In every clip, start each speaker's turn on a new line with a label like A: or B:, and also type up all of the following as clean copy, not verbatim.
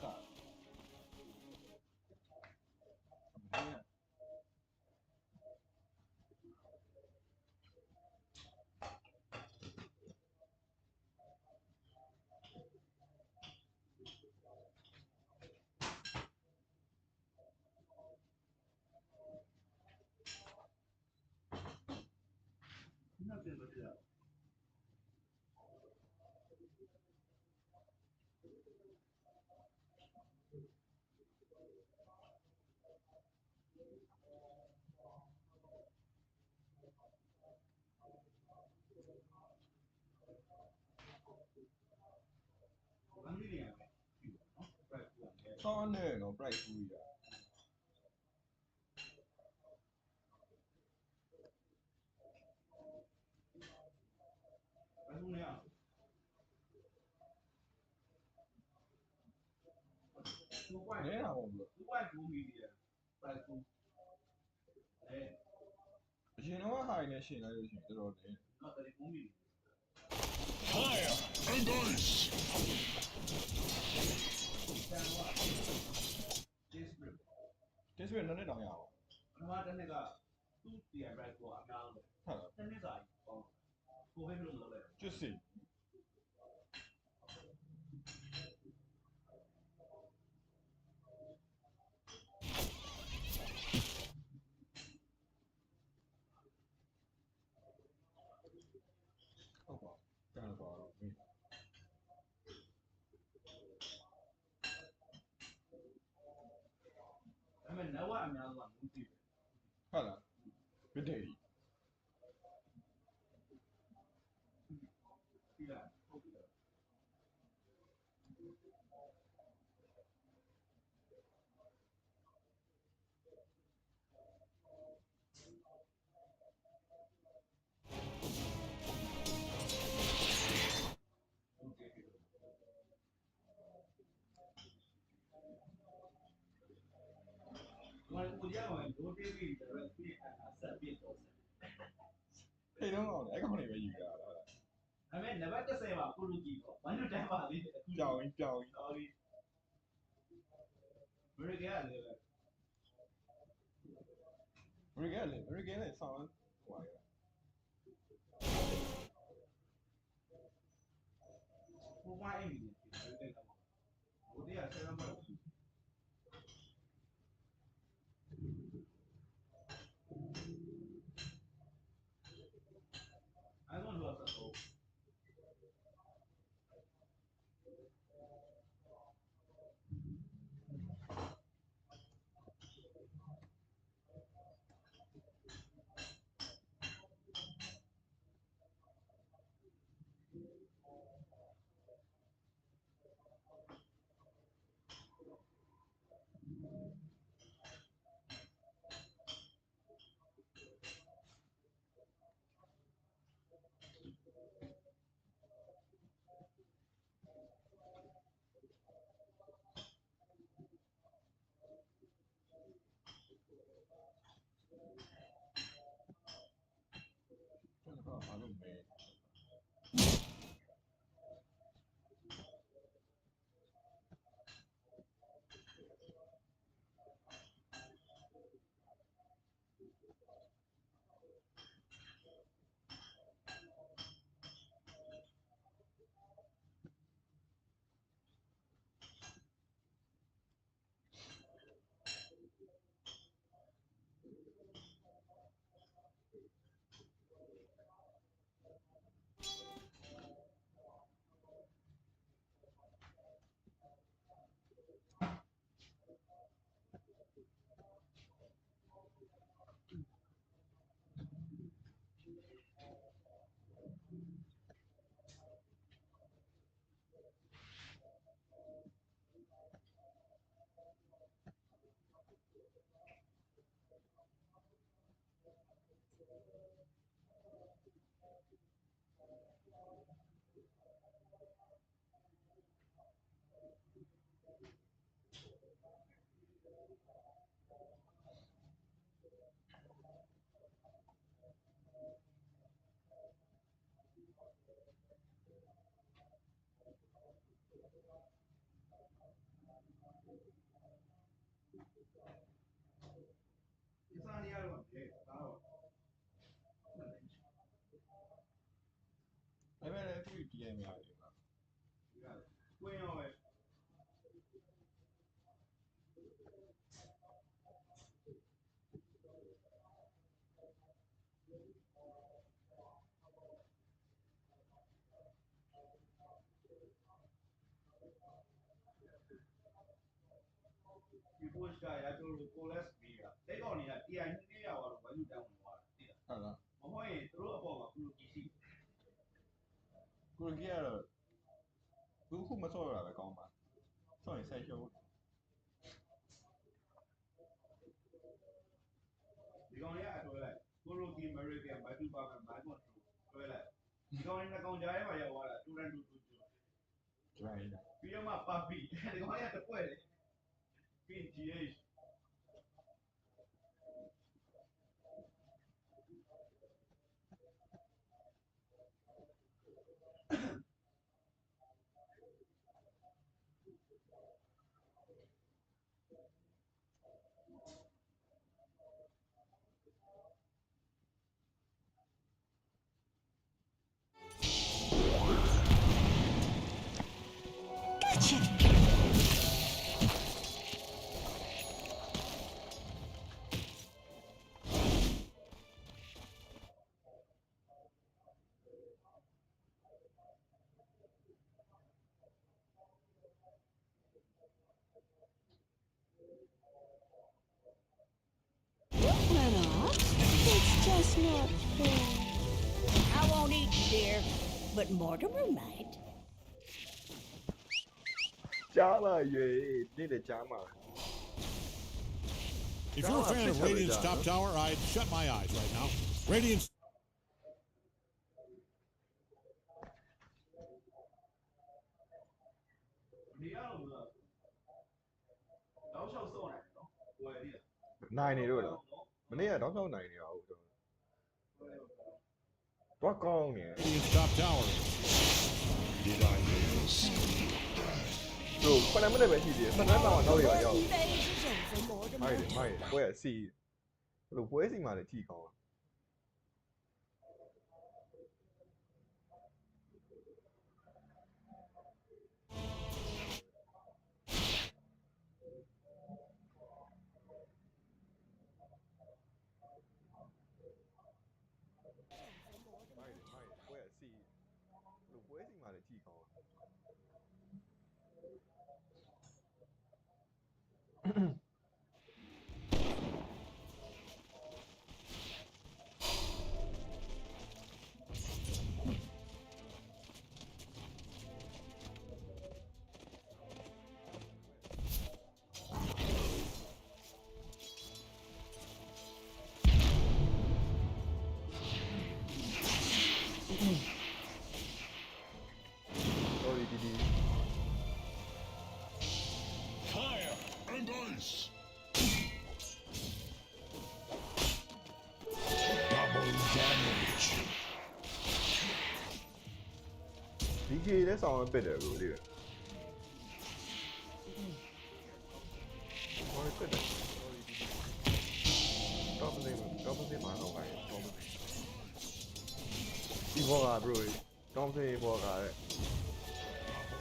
A: 啥？
B: 那这不是？
A: ဆောင်းနေနော် price 2ရ
B: ဘယ်လိုလဲသူက
A: နဲတာပေါ့ဘလို့
B: သူက2 million price 2အဲ
A: အရင်တော့ဟာနေရှင်လိုက်လို့ရှိရင်တော်တော်နဲ
B: တော့34 million
C: Fire and ice.
B: ဆန်က this brick
A: display နည်းနည်းတောင်ရအောင်
B: ပထမတစ်နှစ်ကသူ့ TI price ကိုအများဆုံး
A: ဟုတ်လား
B: တစ်နှစ်စာပေါ့ကိုပဲမလုပ်လဲ
A: ကျွတ်စီဟုတ်ပါကံပါတော့ပြီ
B: ဒါပေမဲ့ network အများဆုံးကမူးတီပဲ
A: ဟုတ်လား good day
B: ပြီးလားဟုတ်ပြီလား Well, pudiamo dotevi di sapere cosa.
A: ထိတ်တော့အောင်အဲ့ကောင်တွေပဲယူရတာဟုတ်လား
B: A me ne vete se va con l'udito, ma non te va lì.
A: ပြောင်းရင်ပြောင်းရင်
B: Sorry. Brigade.
A: ဘရီကလည်းဘရီကလည်းဆောင်းဟိုရ
B: Può mai venire. Oddio, se non va. I don't know what to do.
A: game ရတယ်ကွာ
B: ကွင်းရောပဲ ဒီ push ကရချိုးလို့ collapse ပြီးတာတဲ့ကောင်တွေက TI 2ရပါတော့ဘာလို့တောင်းနေသွားတာသိလား
A: ဟုတ်လား
B: မဟုတ်ရင်သူတို့အပေါ်မှာကုလိုကြီးရှိ
A: ကိုကြီးကတော့သူခုမဆော့ရတာပဲကောင်းပါဆော့ရင်ဆက်ရှုံး
B: ဒီကောင်တွေကအထွဲလိုက်ကိုလိုကြီး American ဘတ်တူပါမယ် mind control ထွဲလိုက်ဒီကောင်တွေနှစ်ကောင်ကြားထဲမှာရောက်သွားတာတူရန်တူတူတူ
A: ဒရိုင်းတာ
B: ပြီးတော့မှပတ်ပြီးဒီကောင်တွေကတပွဲတယ်ပြီး GH
D: ？It's just not fair. I won't eat you, dear, but Mortimer might.
E: ကြားလာရွေနေ့တကြားမှာ
C: If you're a fan of Radiant's top tower, I'd shut my eyes right now. Radiant's
B: ဒီရလို့လားတောက်လျှောက်စော့နိုင်နော်ဝယ်သေးတယ်
E: နိုင်နေတော့လားမနေ့ကတော့တော့နိုင်နေအောင်တော့တော့ကောင်းနေ
C: Radiant's top tower. Did I miss?
E: တို့9မိနစ်ပဲရှိသေးတယ်7တောင်တော့ရောက်ရောက်
D: Phase is over,
E: မိုက်
D: Mortimer.
E: မိုက်ပွဲစီဘလို့ပွဲစီမှာလည်းကြည့်ကောင်းမိုက်ပွဲစီဘလို့ပွဲစီမှာလည်းကြည့်ကောင်း Sorry, Didi.
C: Fire and ice. Double damage.
E: DK လည်းဆောင်းပစ်တယ်ကိုလေးဟောပစ်တယ် Sorry, Didi. တော့မသိမှာတော့ပါရဲ့တော့မသိဒီဘောက bro တော့မသိဘောကတဲ့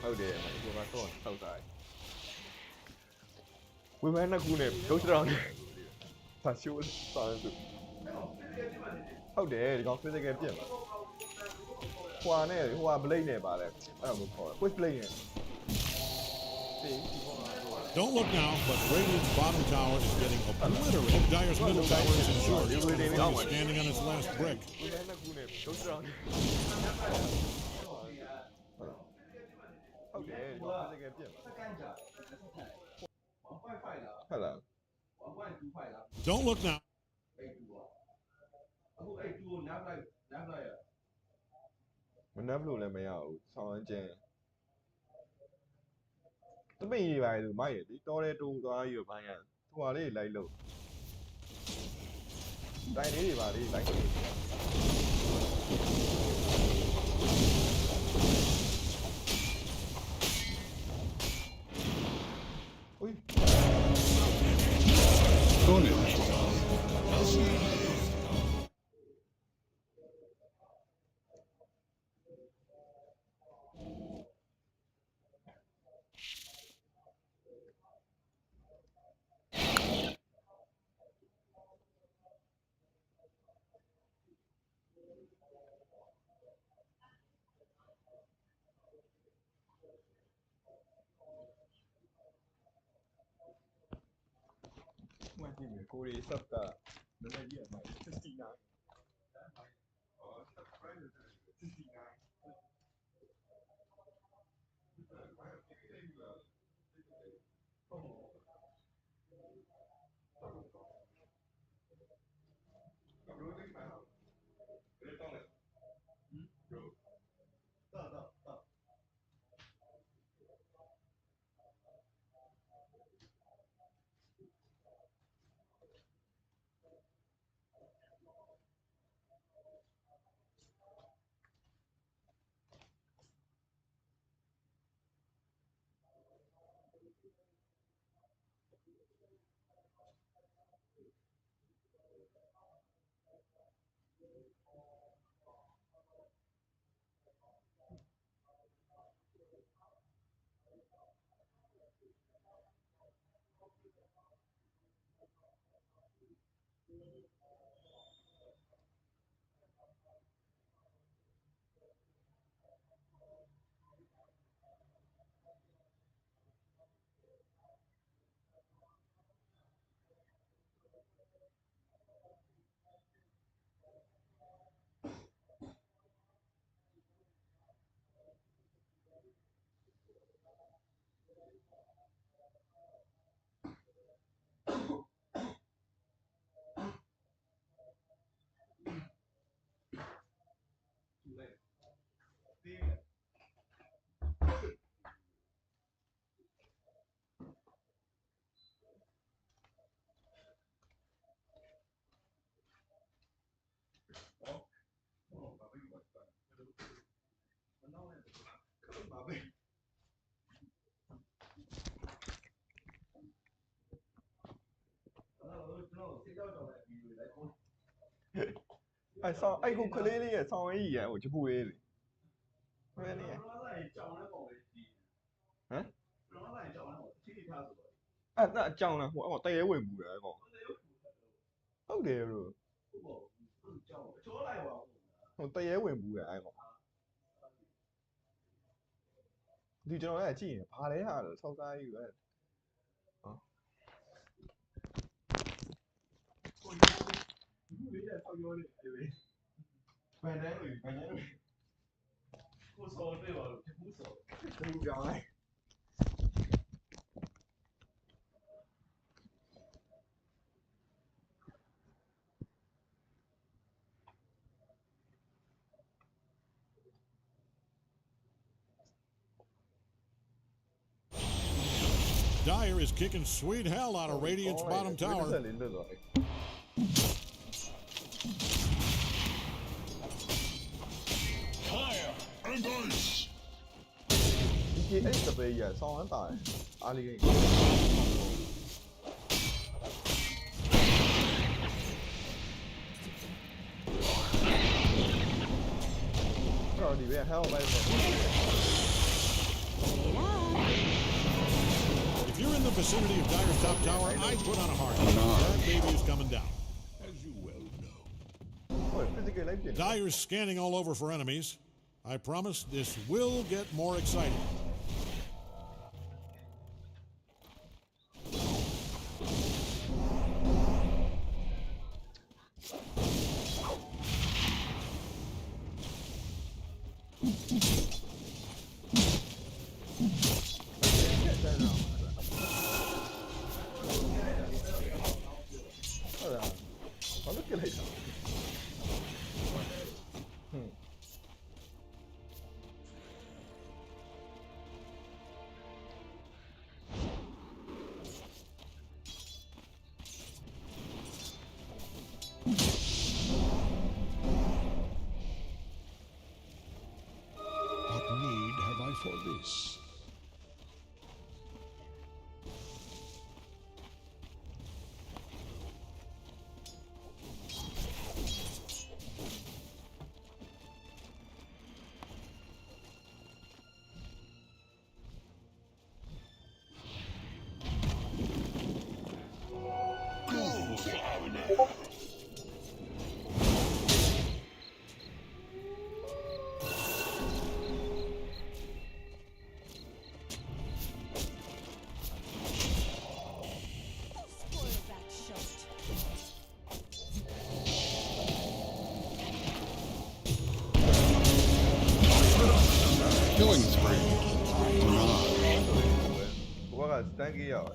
E: ဟုတ်တယ်ဒီဘောကတော့ထောက်စားဝိမန်နှစ်ခုနဲ့ဒုတ်တောင်နဲ့ဖတ်ရှိုးစားတယ်ဟုတ်တယ်ဒီကောင် physical ပြင့်ပါဟွာနဲ့ဟွာ blade နဲ့ပါတယ်အဲ့ဒါကိုခေါ်တယ် quick blade နဲ့
C: Don't look now, but Radiant's bottom tower is getting obliterated. Dire's middle tower is insured. He's standing on its last brick.
E: ဝိမန်နှစ်ခုနဲ့ဒုတ်တောင်ဟုတ်တယ်ဒီကောင် physical ပြင့်ပါ
B: စကန်ကြာစက်ထိုင်1.5လား
E: ဟုတ်လား
B: 1.25လား
C: Don't look now.
B: 82อ่ะအခု82ကိုနပ်လိုက်ရ
E: မနှပ်လို့လည်းမရဘူးဆောင်းကျင်းတမိတ်ပါလို့မိုက်ရဒီတော်တဲ့တူသွားရပိုင်းရဟွာလေးလိုက်လို့တိုင်းလေးတွေပါလေးလိုက်လို့อุ้ย
C: Tonnage.
E: ကိုရီဆက်ကနည်းနည်းကြီးအမိုက်69 အဲ့ဆောင်းအဲ့ခုကလေးလေးရဲ့ဆောင်းရေးရဲ့ဟိုချပူရေးလေဘယ်နေရဟမ်အဲ့ဒါအကြောင်းလားဟိုတရေဝင်ဘူးလေအဲ့ကောင်ဟုတ်တယ်လို့ဟိုတရေဝင်ဘူးလေအဲ့ကောင်ဒီကျွန်တော်လည်းကြည့်ရင်ဘာလဲဟာလို့ဆောက်စားကြီးပဲဟမ်ဘယ်နဲ့ကိုစော်တယ်ပါလို့ဘူးစော်သူကြောင်းလိုက်
C: Dyer is kicking sweet hell out of Radiant's bottom tower.
F: Fire and ice.
E: GTA တပည့်ရဆောင်းတာအားလေးတော့ဒီပဲဟဲ့အောင်ပဲ
C: If you're in the vicinity of Dyer's top tower, I'd put on a heart. That baby is coming down.
F: As you well know.
C: Dyer's scanning all over for enemies. I promise this will get more exciting.
F: What need have I for this?
D: Spoil that shot.
F: killing spree. Do not.
E: ဘွားကစတန်ကြီးရောက်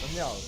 E: မမြောက်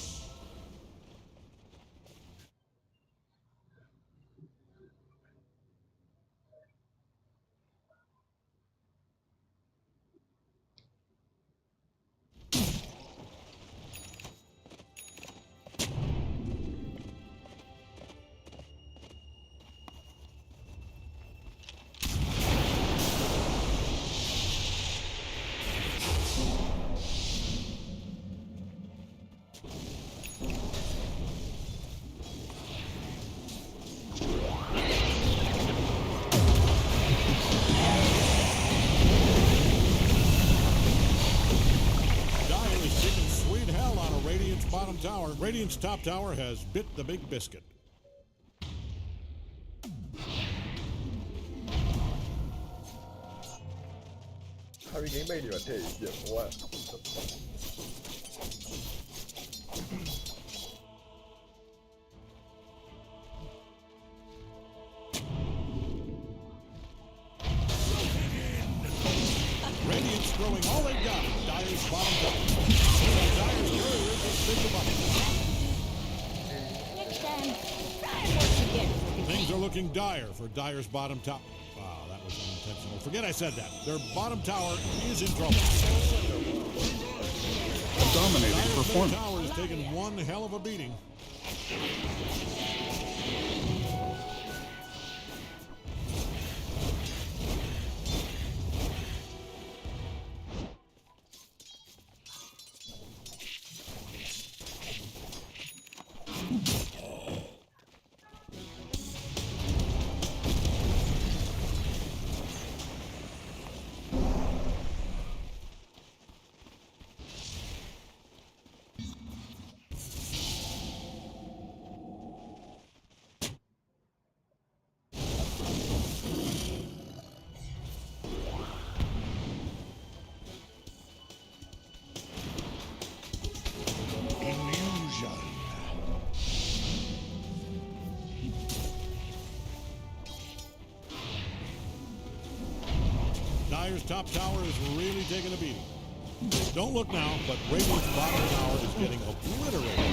C: Bottom tower. Radiant's top tower has bit the big biscuit.
E: Harry game မိတ်တွေထည့်ပြဘွား
C: Radiant's throwing all they've got. Dyer's bottom tower. Dyer's courier just bit the button.
D: Next time, try and work together.
C: Things are looking dire for Dyer's bottom tower. Wow, that was unintentional. Forget I said that. Their bottom tower is in trouble.
F: A dominating
C: Dyer's
F: performance.
C: tower has taken one hell of a beating. Dyer's top tower is really taking a beating. Don't look now, but Radiant's bottom tower is getting obliterated.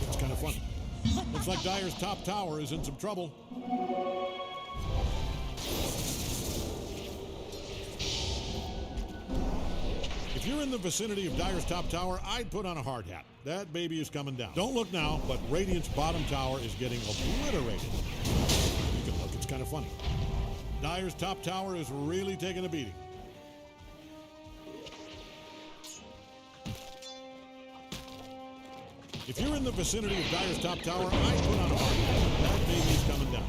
C: It's kind of funny. Looks like Dyer's top tower is in some trouble. If you're in the vicinity of Dyer's top tower, I'd put on a hard hat. That baby is coming down. Don't look now, but Radiant's bottom tower is getting obliterated. You can look, it's kind of funny. Dyer's top tower is really taking a beating. If you're in the vicinity of Dyer's top tower, I'd put on a hard hat. That baby's coming down.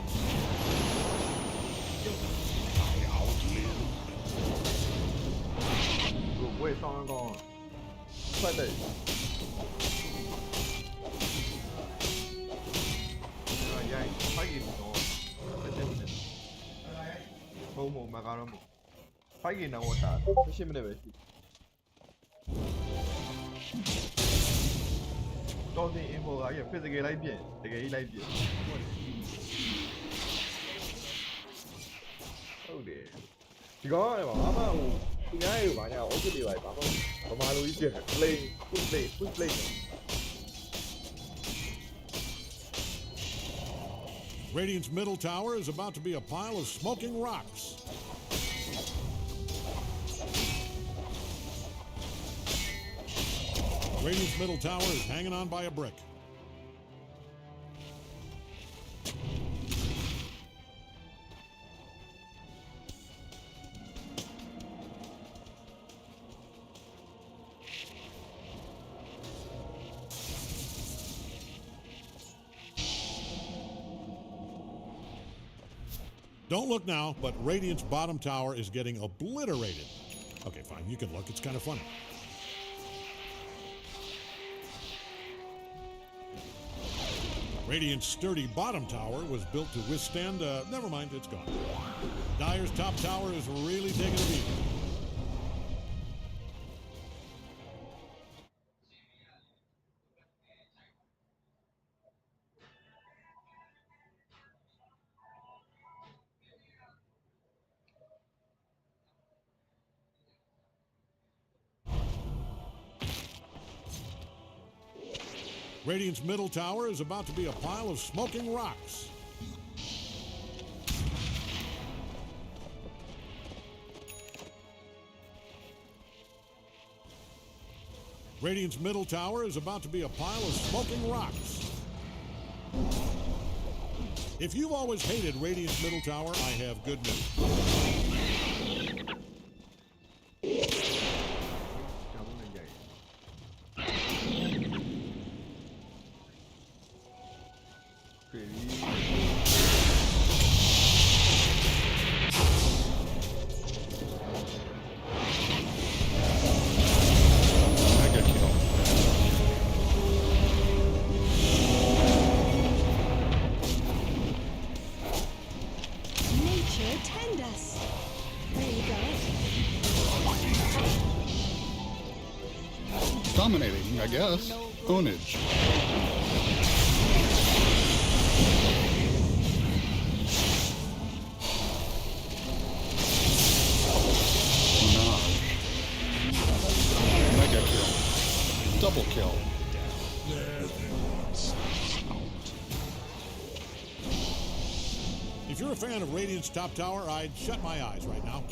E: Wait, someone gone. Play that. Yeah, I get it on. Homo, Magaramo. I get now what that. Push him in the way. Don't think info. I get physically like bien. They get like bien. Oh dear. You go on, Mama. You know, I know. Also, do like Mama. Mama, you get play, push play.
C: Radiant's middle tower is about to be a pile of smoking rocks. Radiant's middle tower is hanging on by a brick. Don't look now, but Radiant's bottom tower is getting obliterated. Okay, fine, you can look. It's kind of funny. Radiant's sturdy bottom tower was built to withstand, never mind, it's gone. Dyer's top tower is really taking a beating. Radiant's middle tower is about to be a pile of smoking rocks. Radiant's middle tower is about to be a pile of smoking rocks. If you've always hated Radiant's middle tower, I have good news.
D: Nature tend us. There you go.
G: Dominating, I guess. Ownage. Mega kill. Double kill.
C: If you're a fan of Radiant's top tower, I'd shut my eyes right now.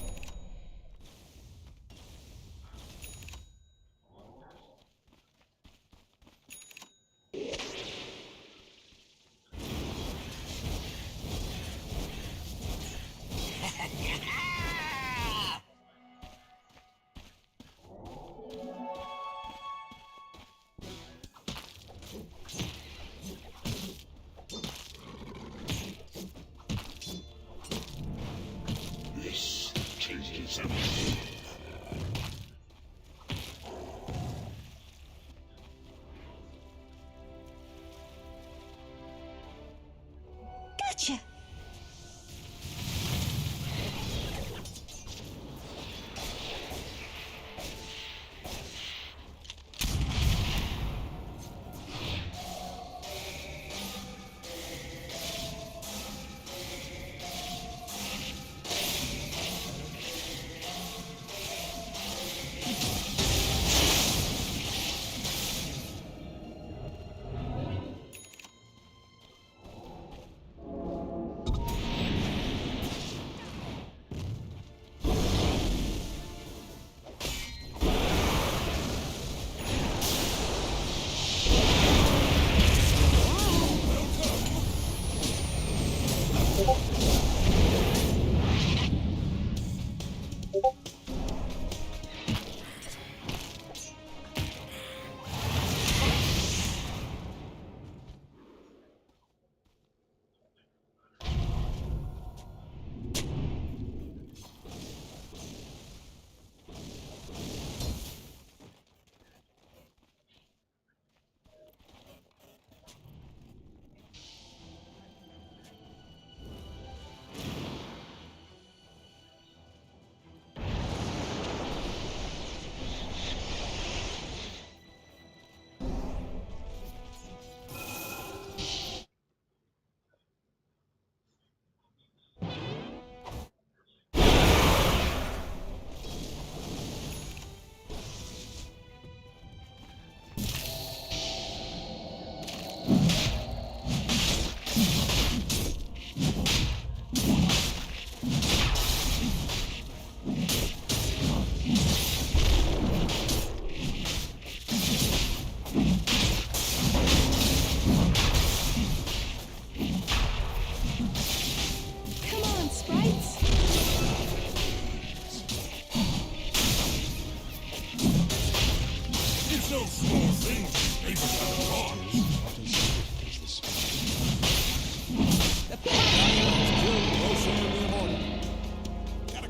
F: This changes everything.
D: Gotcha.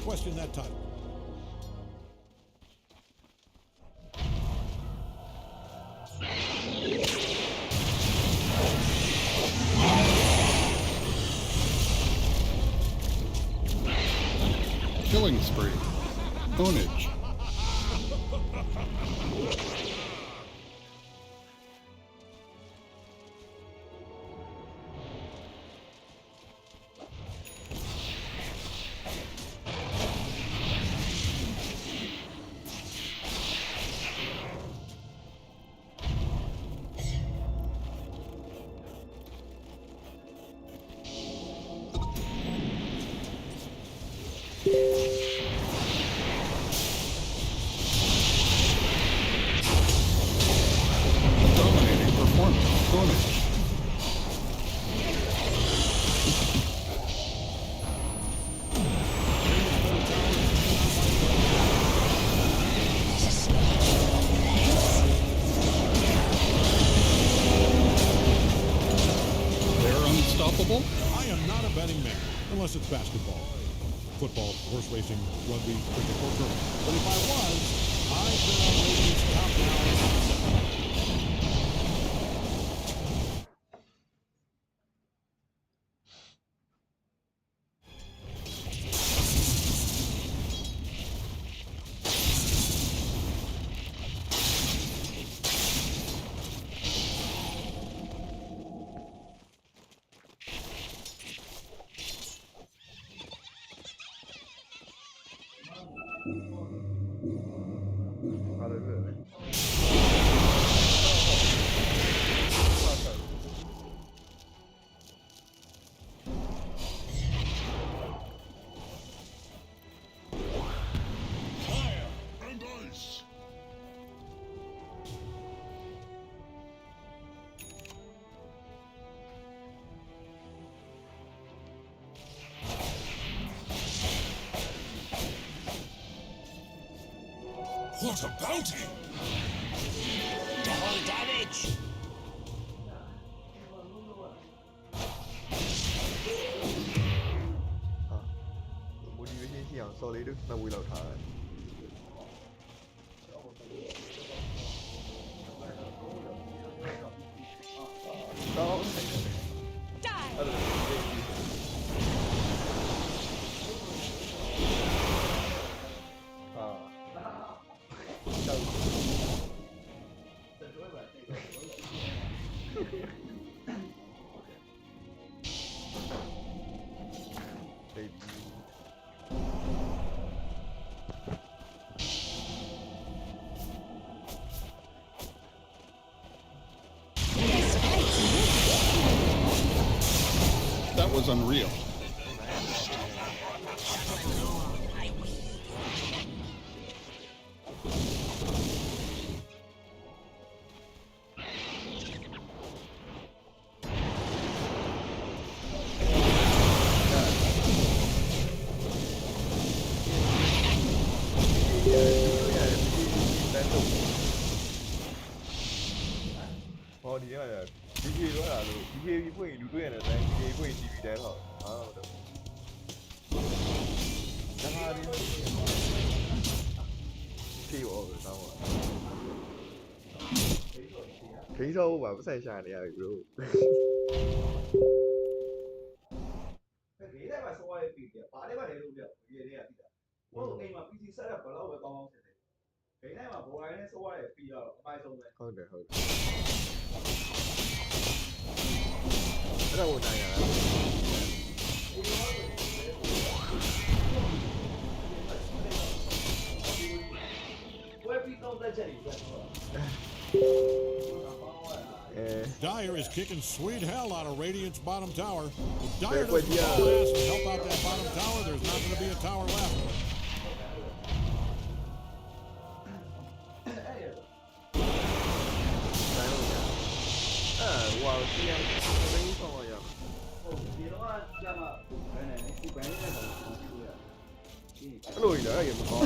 C: Question that title.
G: Killing spree. Ownage. awful?
C: I am not a betting man, unless it's basketball, football, horse racing, rugby, cricket, or curling. But if I was, I'd bet on Radiant's top now.
F: Fire and ice. What a bounty!
D: Double damage.
E: motivation ရှိအောင်စော်လေးတို့နှစ်ဝေးလောက်ထားတယ်တော့အဲ့ဒါ
G: That was unreal.
E: Hò thì là DJ đó là DJ với lũ đuôi này đang DJ với TV đen thôi. Được. Đang ra đi. Kêu rồi sao rồi? Thấy sâu và có sai xài này bro.
B: cái ghế này mà sao ai bị kìa, bà đấy mà để luôn được, ghế này à bị. Ủa cái mà PC setup có lâu rồi con thế này. Cái này mà bố ai này sao ai bị rồi, bài xong rồi.
E: Hơn được. Cái đâu này à?
C: Dire is kicking sweet hell out of Radiant's bottom tower. If Dire doesn't haul ass and help out that bottom tower, there's not going to be a tower left.
E: Wow, chị em đánh xong rồi à? Cái lùi nữa là gì mà con?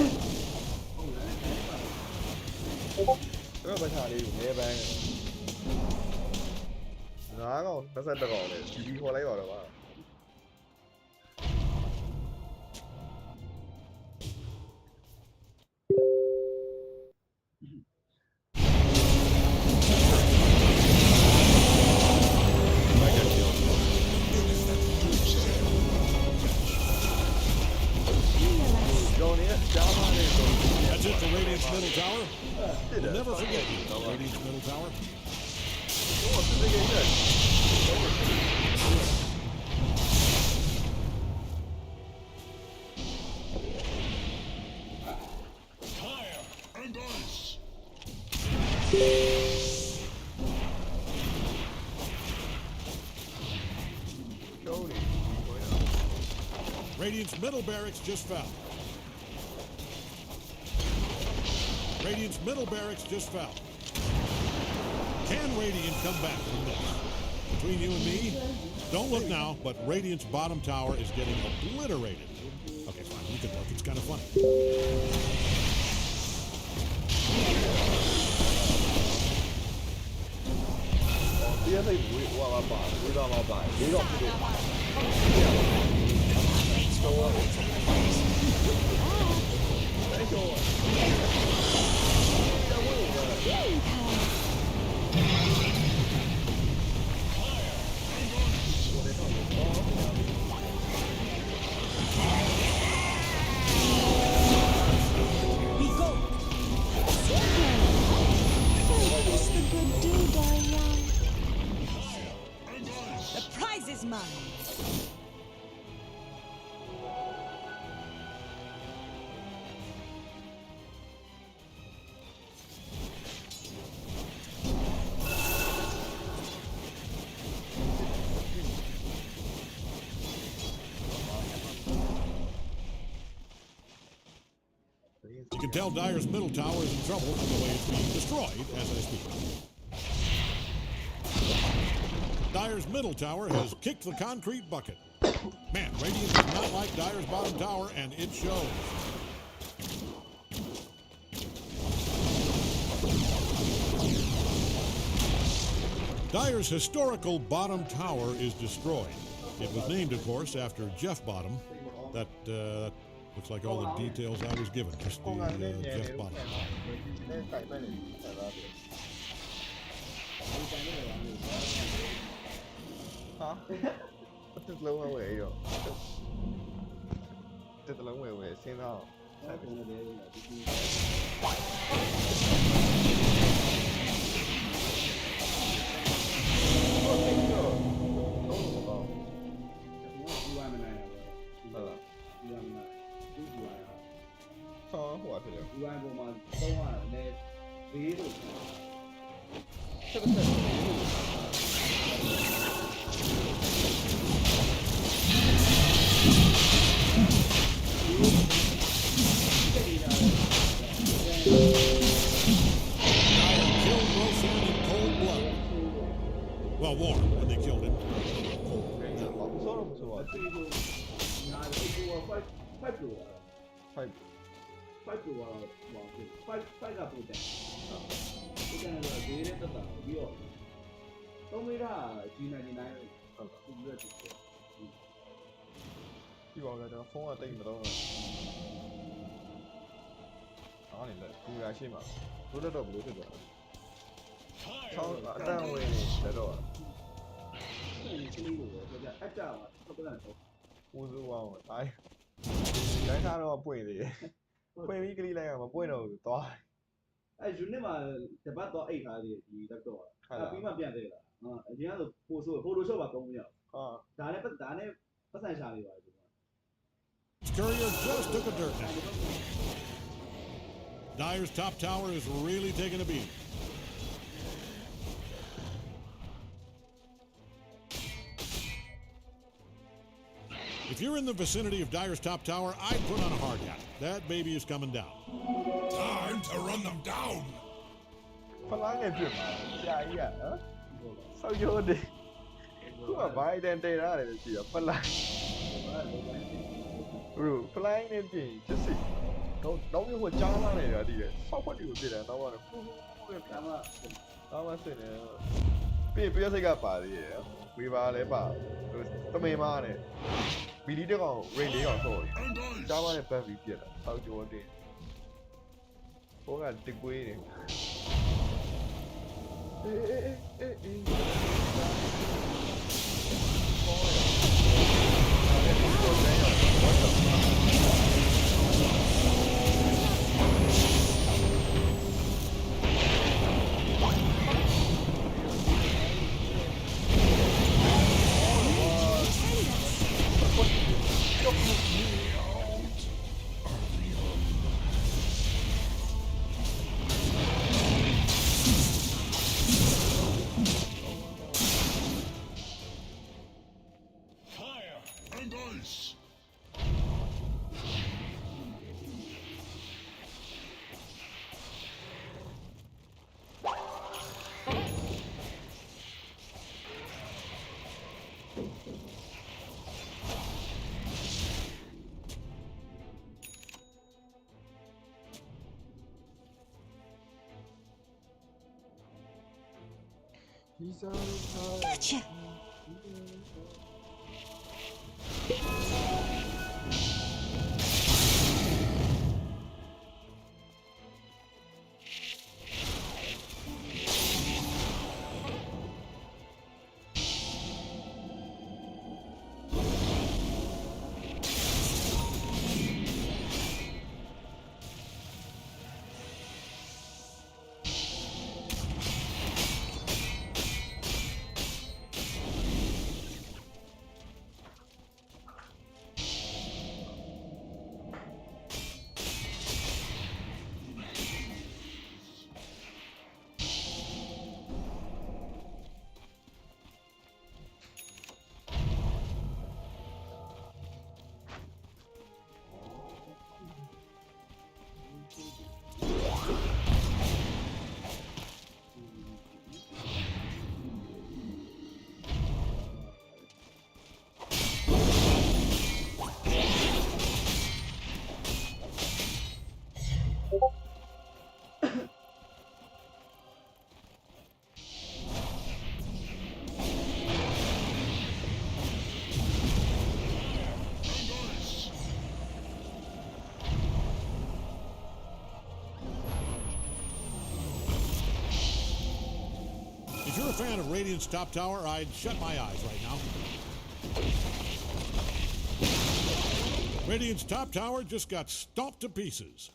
E: Cái nó phải thả đi nghe bang. Giá còn nó sẽ được rồi này, chỉ đi qua lấy rồi mà.
C: That's it for Radiant's middle tower. We'll never forget you, Radiant's middle tower.
F: Fire and ice.
C: Radiant's middle barracks just fell. Radiant's middle barracks just fell. Can Radiant come back from this? Between you and me, don't look now, but Radiant's bottom tower is getting obliterated. Okay, fine, you can look. It's kind of funny.
E: 第二次我话把，我话把把，你讲不对。多，太多了。在问我。
D: The prize is mine.
C: You can tell Dyer's middle tower is in trouble from the way it's being destroyed as I speak. Dyer's middle tower has kicked the concrete bucket. Man, Radiant does not like Dyer's bottom tower, and it shows. Dyer's historical bottom tower is destroyed. It was named, of course, after Jeff Bottom. That looks like all the details I was given, just the Jeff Bottom.
E: Hả? Tức lâu không vậy rồi. Tức lâu không vậy xem nào. Sao hỏa thế đấy? Chắc là
C: Well, warm when they killed him.
E: Hy vọng là nó không là tinh mà đâu rồi. Đó này là cú gái xem mà. Tôi đã đồng đối được rồi. Sao đã ngồi để rồi. Ui dồi wow, ai. Cái sao nó bùi gì. Bùi mấy cái này mà bùi đâu to.
B: Ai June mà tập bắt đó ấy là gì đặc độ. Bí mật biển đây là. Chỉ là Photoshop mà công nhận. Đã này bắt sai sao vậy?
C: Courier just took a dirt nap. Dyer's top tower is really taking a beat. If you're in the vicinity of Dyer's top tower, I'd put on a hard hat. That baby is coming down.
F: Time to run them down.
E: Phát lá nghe chuyện mà. Chà ý à? Sao vô đi? Cứ mà vãi đen tê ra để chỉ là phát lá. Phát lá anh em chỉ chết xỉ. Đóng như một trang lá này là đi đấy. Sao phát điều gì đấy? Nó bảo là nó mà xỉ này. Bây giờ sẽ gặp bà đi đấy. Vì bà lấy bà. Tâm mê ma này. Vì đi được không? Rain đi không thôi. Trang lá này phải vì tiền à? Sao vô đi? Cố gắng tình quy này.
D: Gotcha.
C: If you're a fan of Radiant's top tower, I'd shut my eyes right now. Radiant's top tower just got stomped to pieces.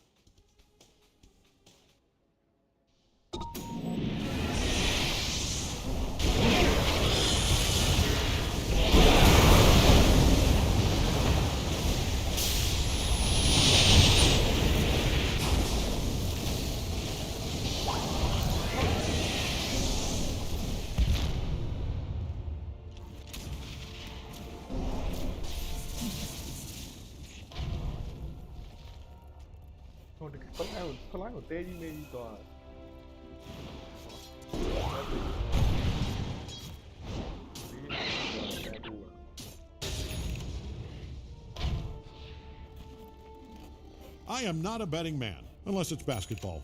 E: Fly của tê đi toàn.
C: I am not a betting man, unless it's basketball,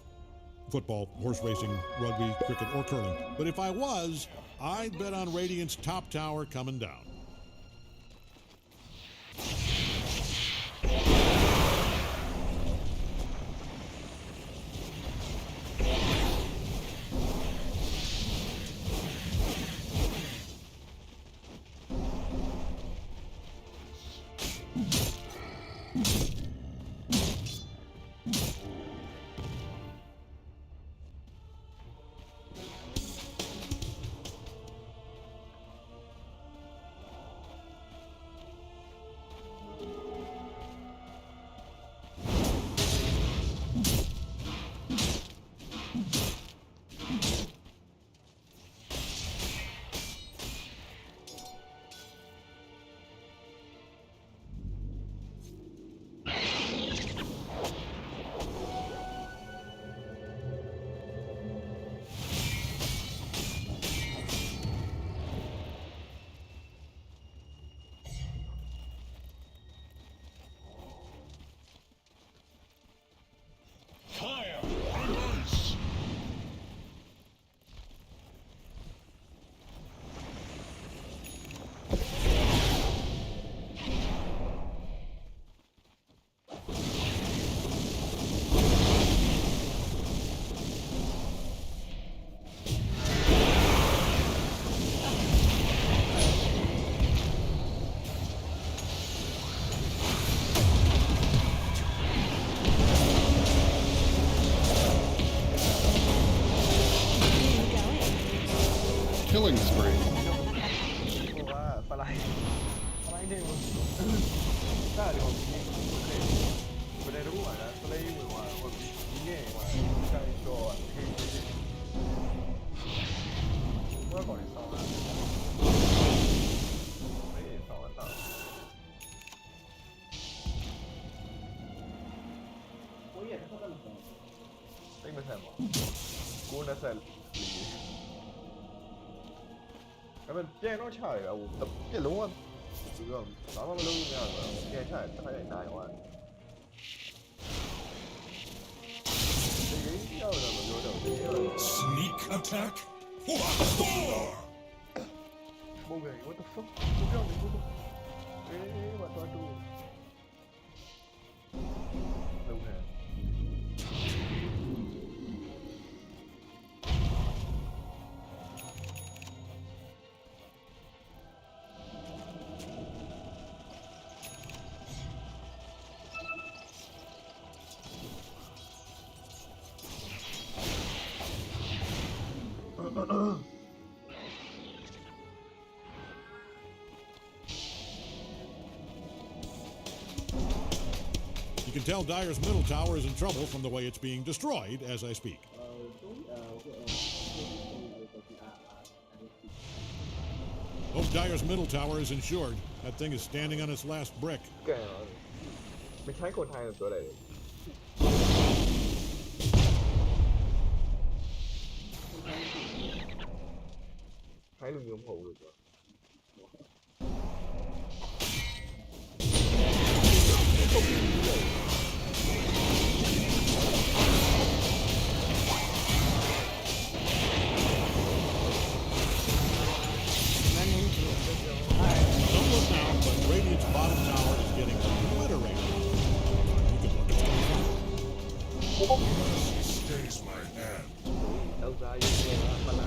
C: football, horse racing, rugby, cricket, or curling. But if I was, I'd bet on Radiant's top tower coming down.
G: Killing spree.
E: Che nó chạy à, tập cái đúng không? Đúng không? Nó mà luôn nha, che chạy phải lại nài quá.
F: Sneak attack?
E: Okay, what the fuck? What the fuck? Hey, what do I do? Okay.
C: You can tell Dyer's middle tower is in trouble from the way it's being destroyed as I speak. Hope Dyer's middle tower is insured. That thing is standing on its last brick.
E: Okay. ไม่ใช่คนไทยตัวอะไรใช้ลูกยมผมหรือเปล่า
C: Don't look now, but Radiant's bottom tower is getting obliterated. You can look at it.
F: Stays my hand.
E: เอลซ่าอยู่ในร้านมาไหน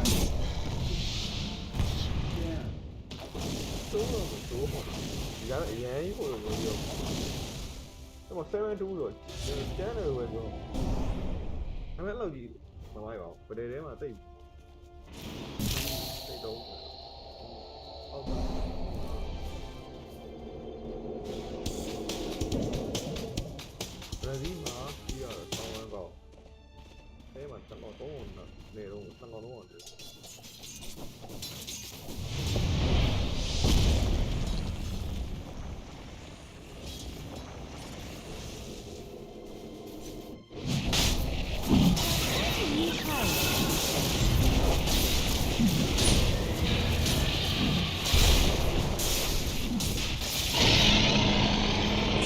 E: ตู้ตู้ผมย้ายย้ายผมเลยเดียวแต่ว่า7-2ဆိုကျန်းတယ်ပဲပြောအဲ့မဲ့လောက်ကြီးမမိုက်ပါဘူးပဒေထဲမှာတိတ်တော့ဟုတ်ပါဘရာဇီးမှာပြီးရတော့ဆောင်းဝမ်းကောအဲမှာတက်တော့တော့နေတော့တက်တော့တော့တယ်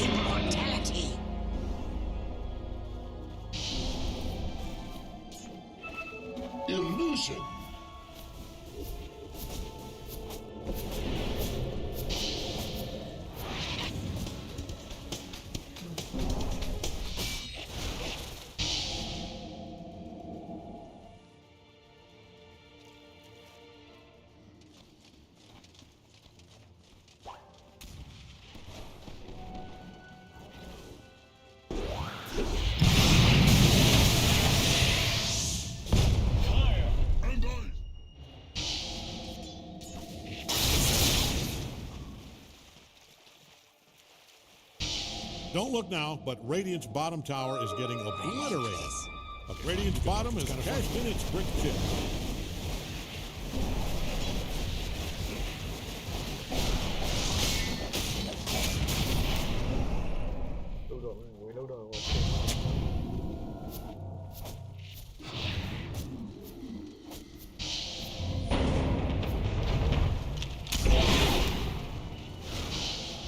D: Immortality.
F: Illusion. And I.
C: Don't look now, but Radiant's bottom tower is getting obliterated. But Radiant's bottom has cashed in its brick chip.
E: Lâu rồi, ngồi lâu rồi.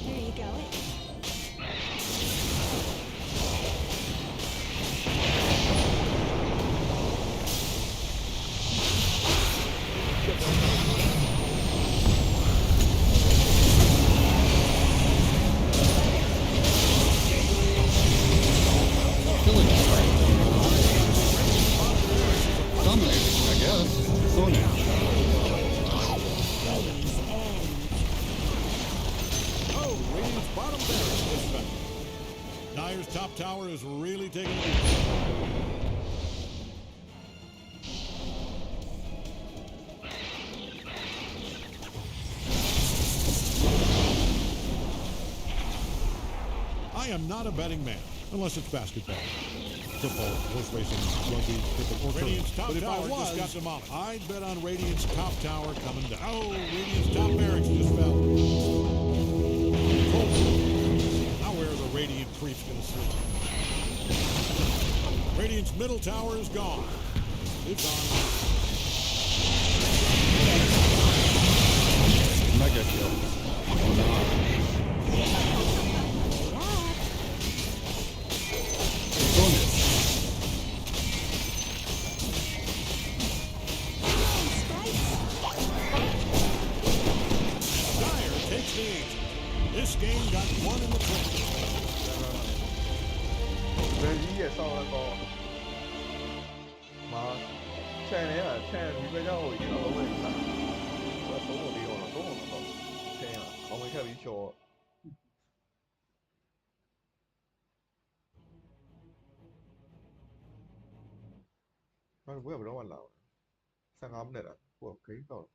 D: There you go.
G: Killing spree. Dominating, I guess. Sonya.
C: Oh, Radiant's bottom barracks is defended. Dyer's top tower is really taking a beat. I am not a betting man, unless it's basketball, football, horse racing, rugby, cricket, or Radiant's top but if I was, just got demolished. I'd bet on Radiant's top tower coming down. Oh, Radiant's top barracks just fell. Oh, now where are the Radiant creeps going to sleep? Radiant's middle tower is gone. It's on.
G: Mega kill. Oh no.
D: Strike
C: This game got one in the clinch.
E: 人一也上了高，妈，欠人啊，欠女国家我一定要问一下，我手我没有了，都能到，欠呀，我们看比小，那我也不知道完了，3 minute 了，我可以到了。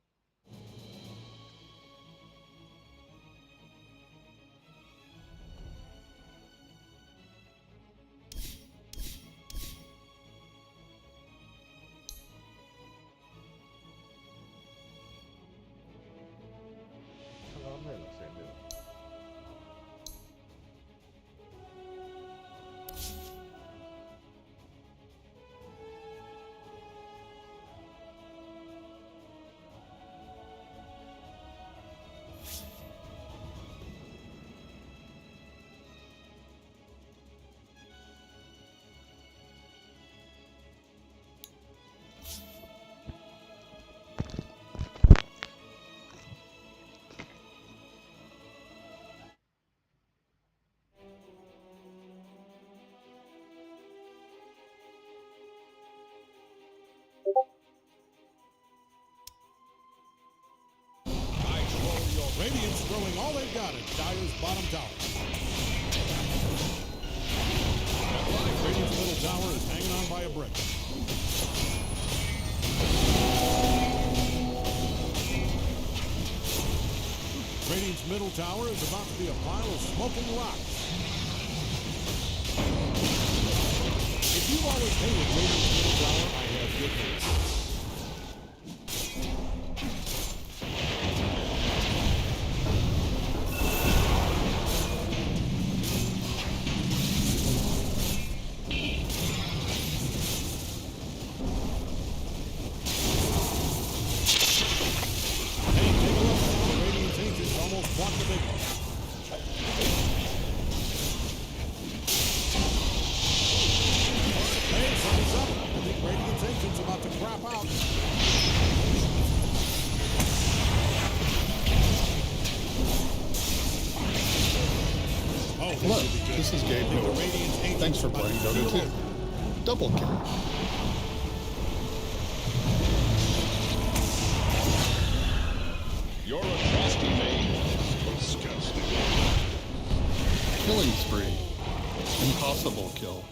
C: Radiant's throwing all they've got at Dyer's bottom tower. Radiant's middle tower is hanging on by a brick. Radiant's middle tower is about to be a pile of smoking rocks. If you've always hated Radiant's middle tower, I have good news.
G: Hello, this is Gabe Hill. Thanks for playing Dota 2. Double kill.
F: Your atrocity is disgusting.
G: Killing spree. Impossible kill.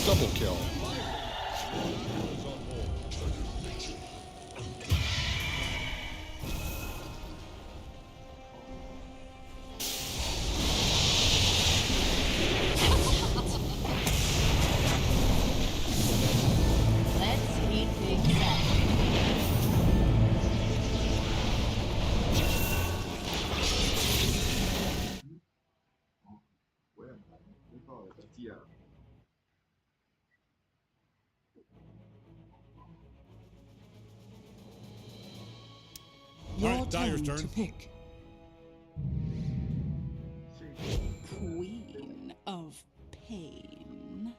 G: Double kill.
D: Let's keep things up.
C: All right, Dyer's turn.
H: To pick. Queen of Pain.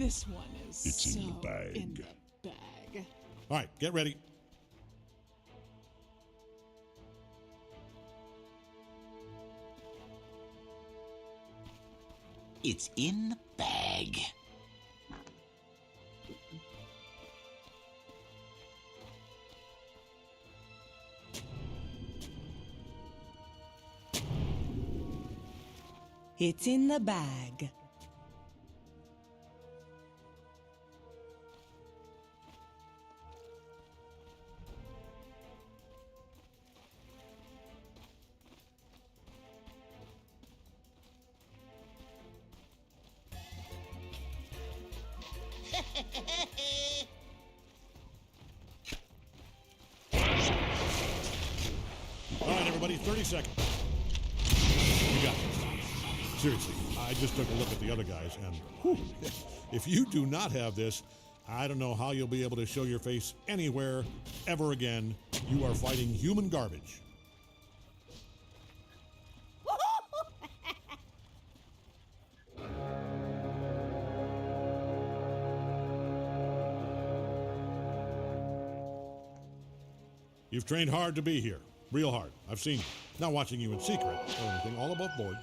H: This one is
F: It's
H: so
F: in the bag.
H: in the bag.
C: All right, get ready.
I: It's in the bag.
J: It's in the bag.
C: All right, everybody, 30 seconds. You got this. Seriously, I just took a look at the other guys, and whew, if you do not have this, I don't know how you'll be able to show your face anywhere ever again. You are fighting human garbage. You've trained hard to be here. Real hard. I've seen you. Not watching you in secret or anything, all above board.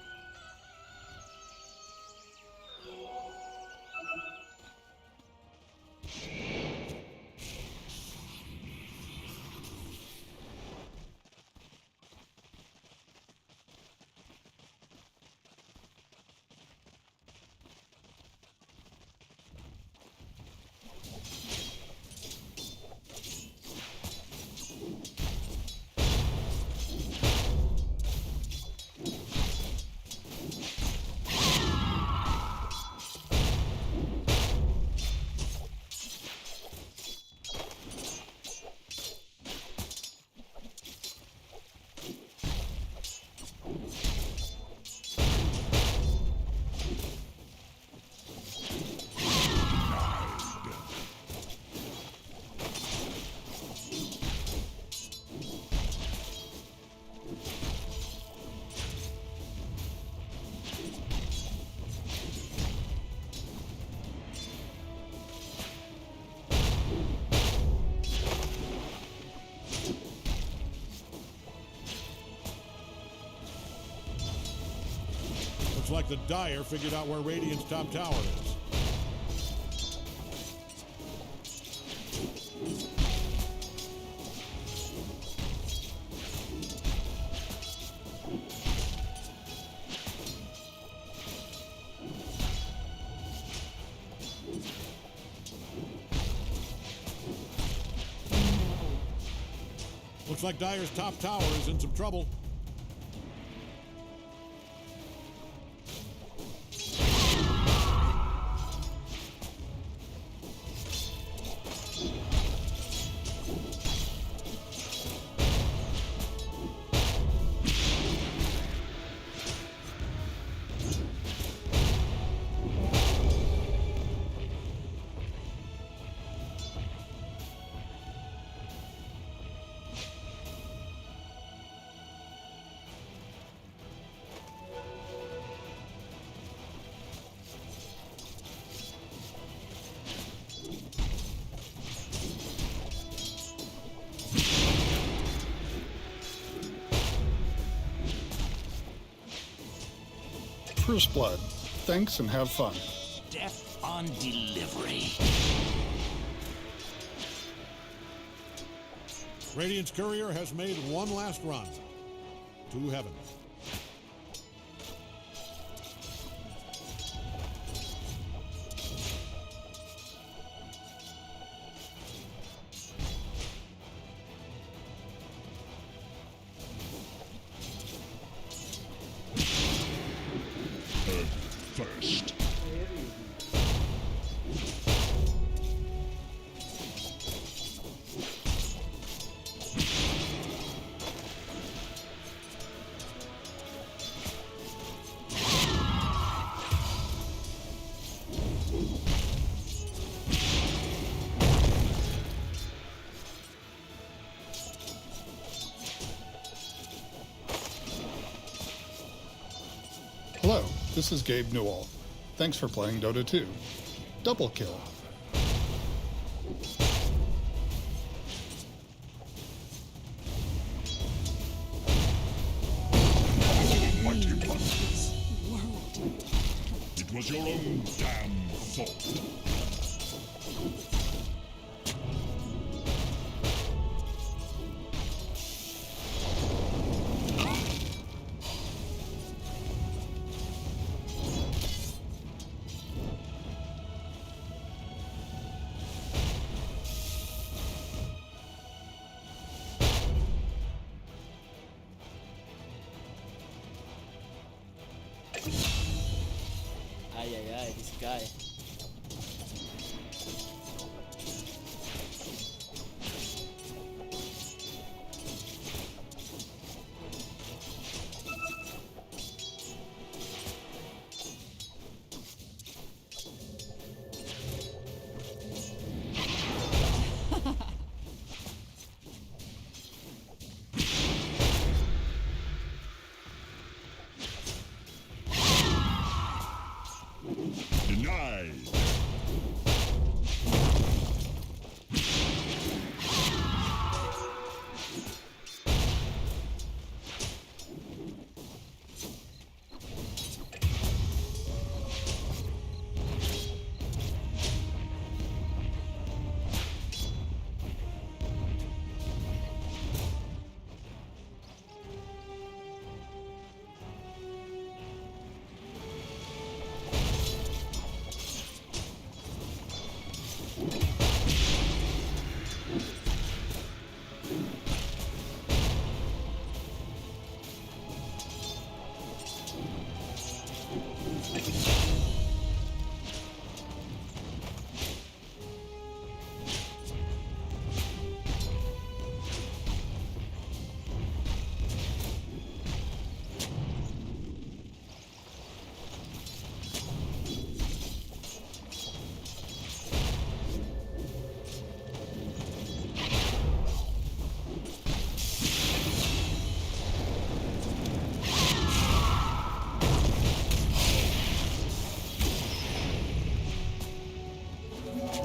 C: Looks like the Dire figured out where Radiant's top tower is. Looks like Dire's top tower is in some trouble.
G: First blood. Thanks and have fun.
I: Death on delivery.
C: Radiant's courier has made one last run to heaven.
F: First.
G: Hello, this is Gabe Newell. Thanks for playing Dota 2. Double kill.
F: Mighty punches. It was your own damn fault.
K: Ay, ay, ay, this guy.
F: Denied.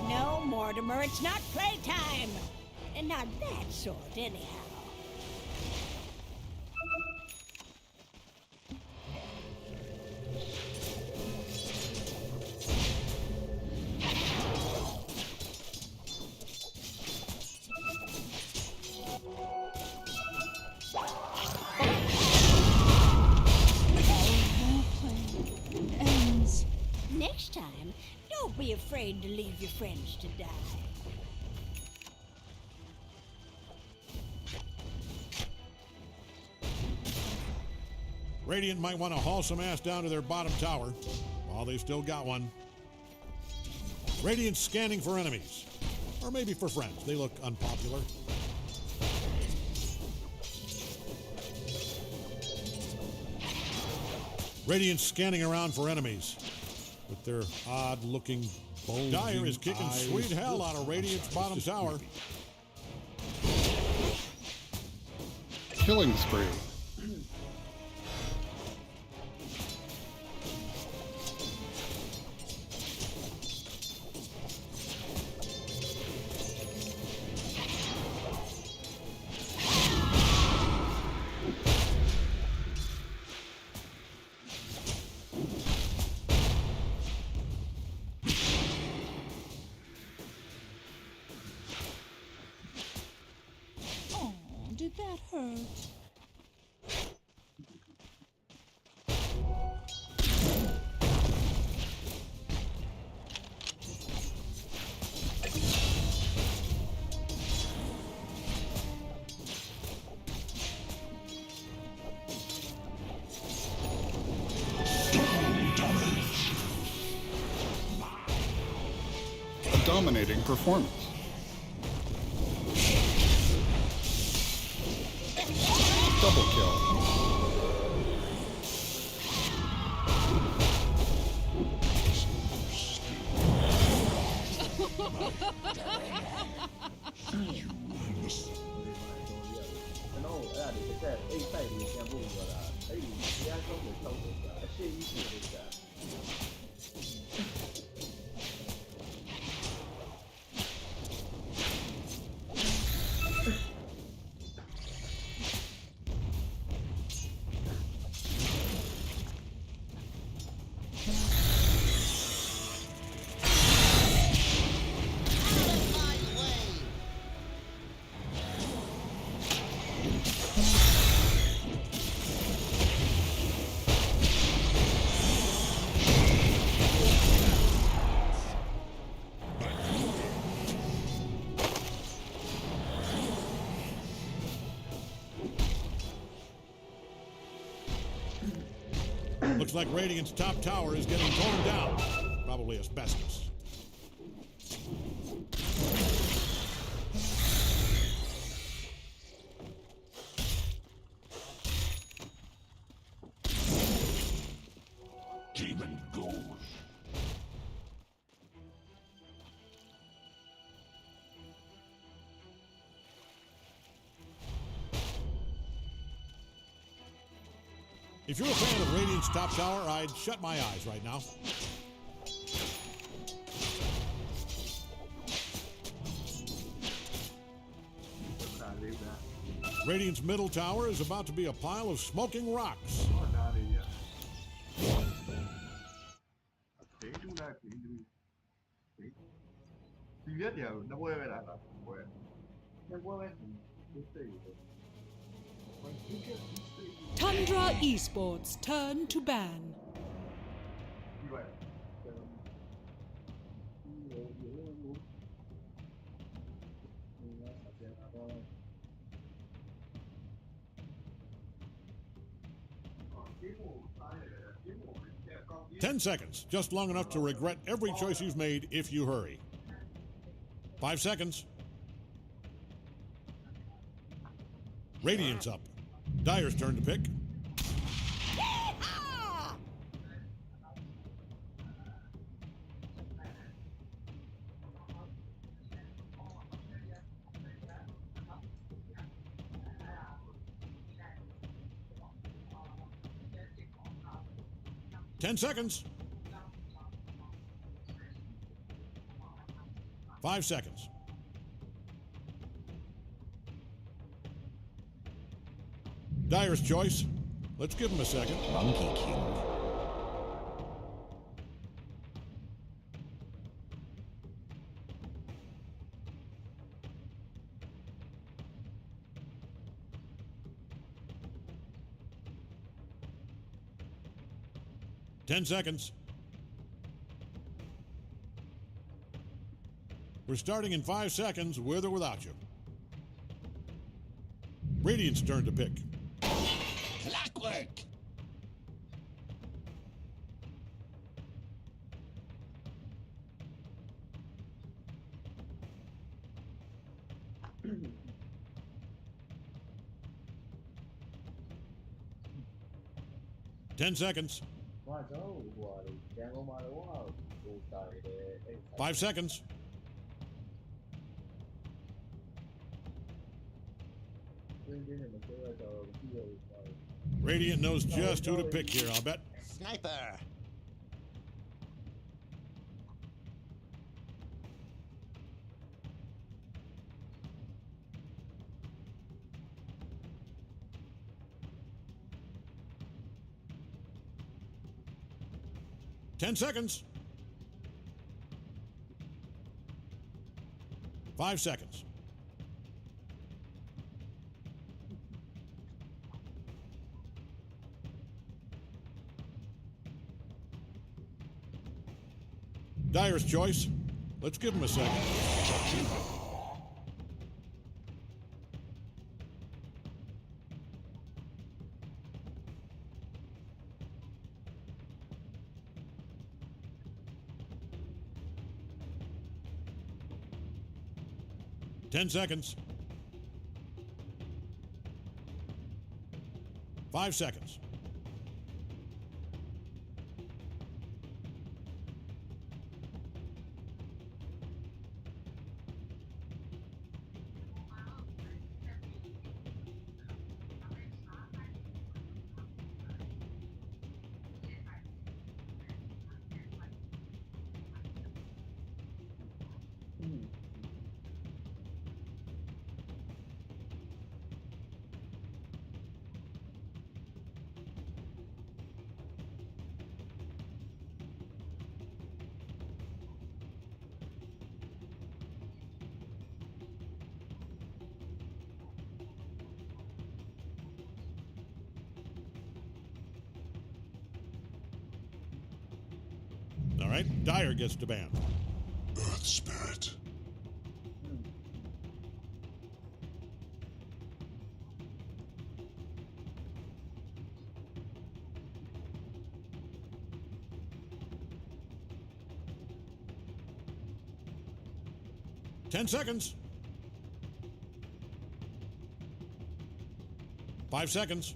D: No, Mortimer, it's not playtime. And not that sort, anyhow.
H: Ends.
D: Next time, don't be afraid to leave your friends to die.
C: Radiant might want to haul some ass down to their bottom tower while they've still got one. Radiant's scanning for enemies. Or maybe for friends. They look unpopular. Radiant's scanning around for enemies with their odd-looking bulging Dire is kicking
F: eyes.
C: sweet hell out of Radiant's bottom tower.
G: Killing spree.
H: Oh, did that hurt?
G: A dominating performance. Double kill.
C: Looks like Radiant's top tower is getting torn down. Probably asbestos.
F: Demon goes.
C: If you're a fan of Radiant's top tower, I'd shut my eyes right now. Radiant's middle tower is about to be a pile of smoking rocks.
H: Tundra Esports turn to ban.
C: 10 seconds, just long enough to regret every choice you've made if you hurry. 5 seconds. Radiant's up. Dire's turn to pick. 10 seconds. 5 seconds. Dire's choice. Let's give him a second.
I: Monkey King.
C: Ten seconds. We're starting in 5 seconds, with or without you. Radiant's turn to pick.
I: Clockwork.
C: Ten seconds. 5 seconds. Radiant knows just who to pick here, I'll bet.
I: Sniper.
C: 10 seconds. 5 seconds. Dire's choice. Let's give him a second. Ten seconds. 5 seconds. All right, Dire gets to ban.
F: Earth Spirit.
C: 10 seconds. 5 seconds.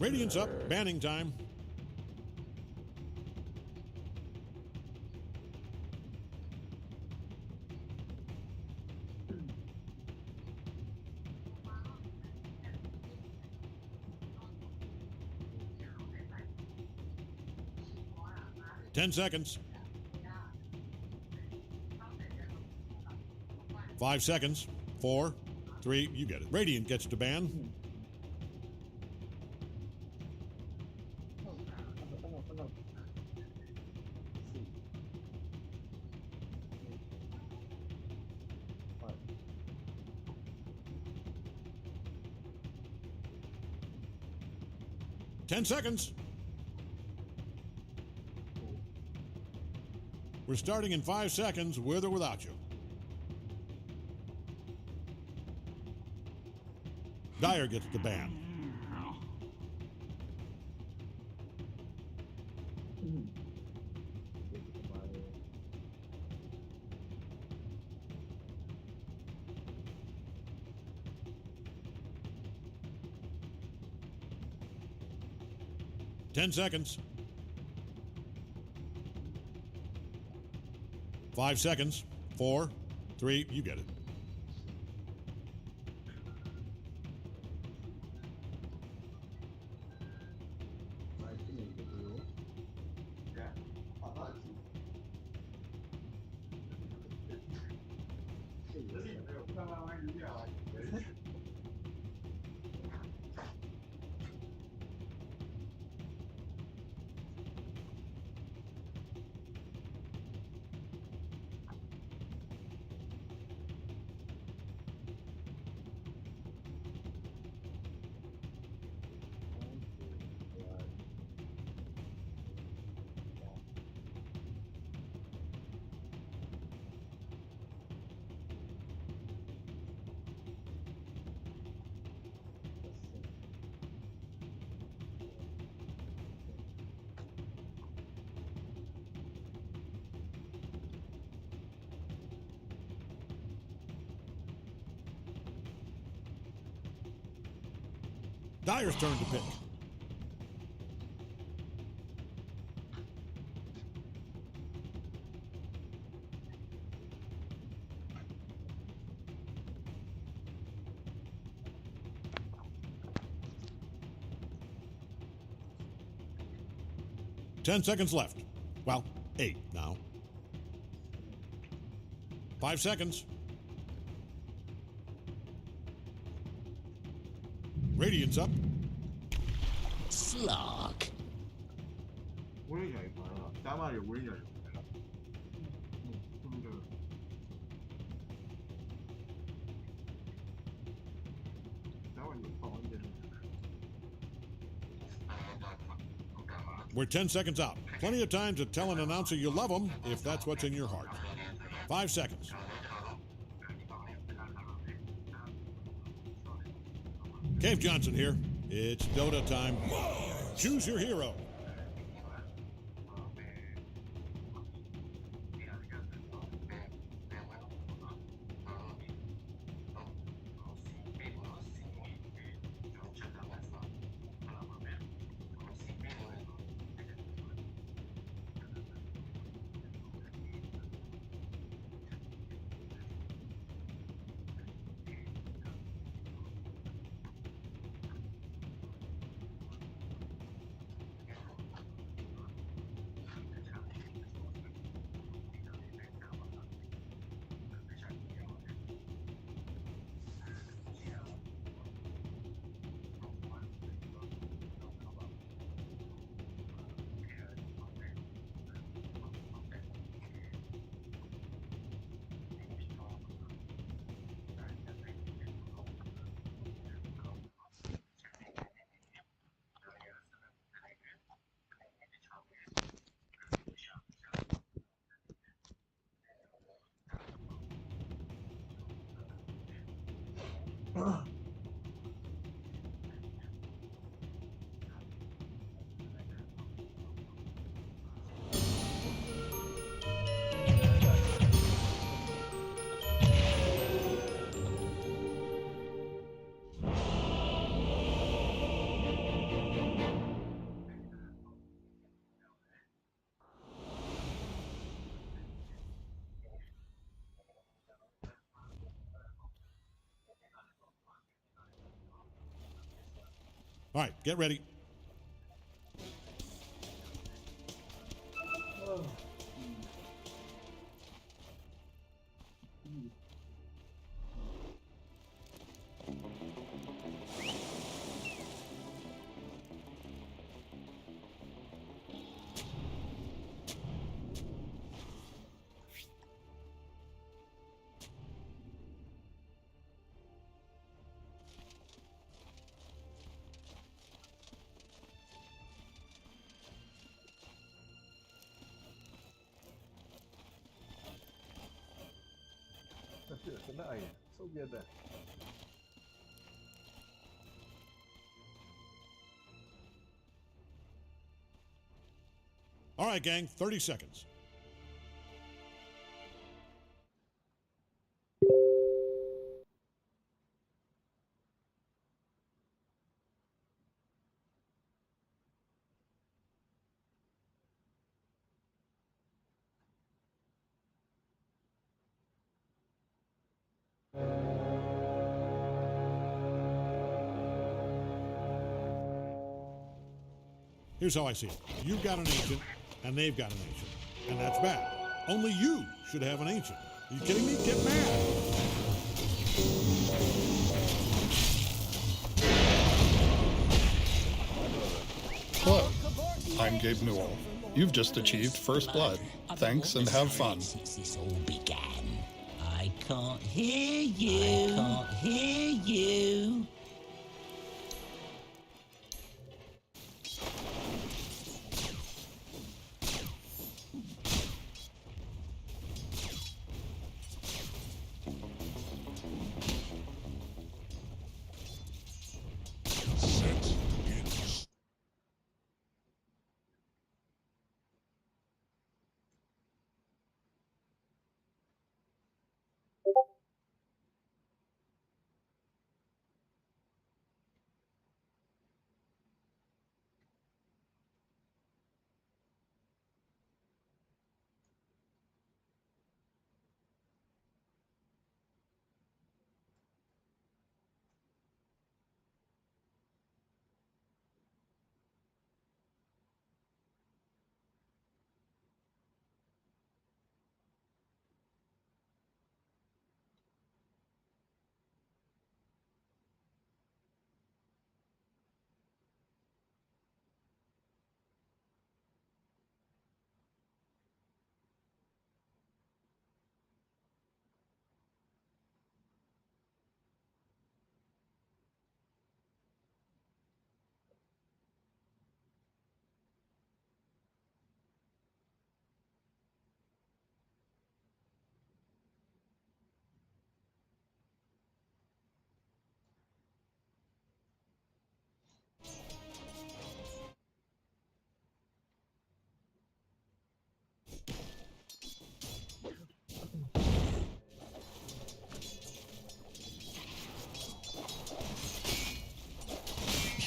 C: Radiant's up. Banning time. Ten seconds. 5 seconds. 4, 3, you get it. Radiant gets to ban. Ten seconds. We're starting in 5 seconds, with or without you. Dyer gets the ban. Ten seconds. 5 seconds. 4, 3, you get it. Dyer's turn to pick. Ten seconds left. Well, 8 now. 5 seconds. Radiant's up.
I: Slog.
C: We're 10 seconds out. Plenty of time to tell an announcer you love them if that's what's in your heart. 5 seconds. Cave Johnson here. It's Dota time. Choose your hero. All right, get ready.
E: That's it. It's an iron. So get that.
C: All right, gang, 30 seconds. Here's how I see it. You've got an ancient, and they've got an ancient. And that's bad. Only you should have an ancient. Are you kidding me? Get mad.
G: Hello, I'm Gabe Newell. You've just achieved First Blood. Thanks and have fun.
I: Since this all began, I can't hear you. I can't hear you.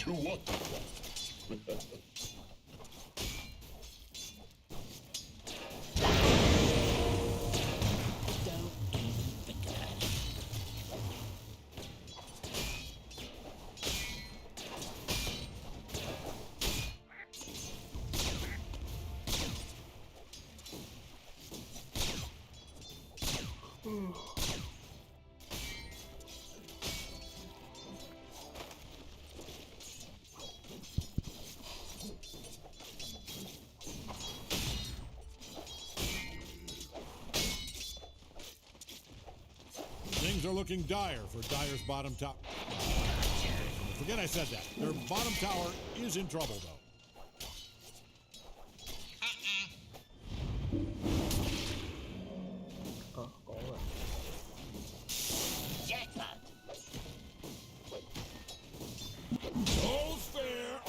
G: You what?
C: Things are looking dire for Dire's bottom tower. Forget I said that. Their bottom tower is in trouble, though.
I: Jackpot.
C: All's fair.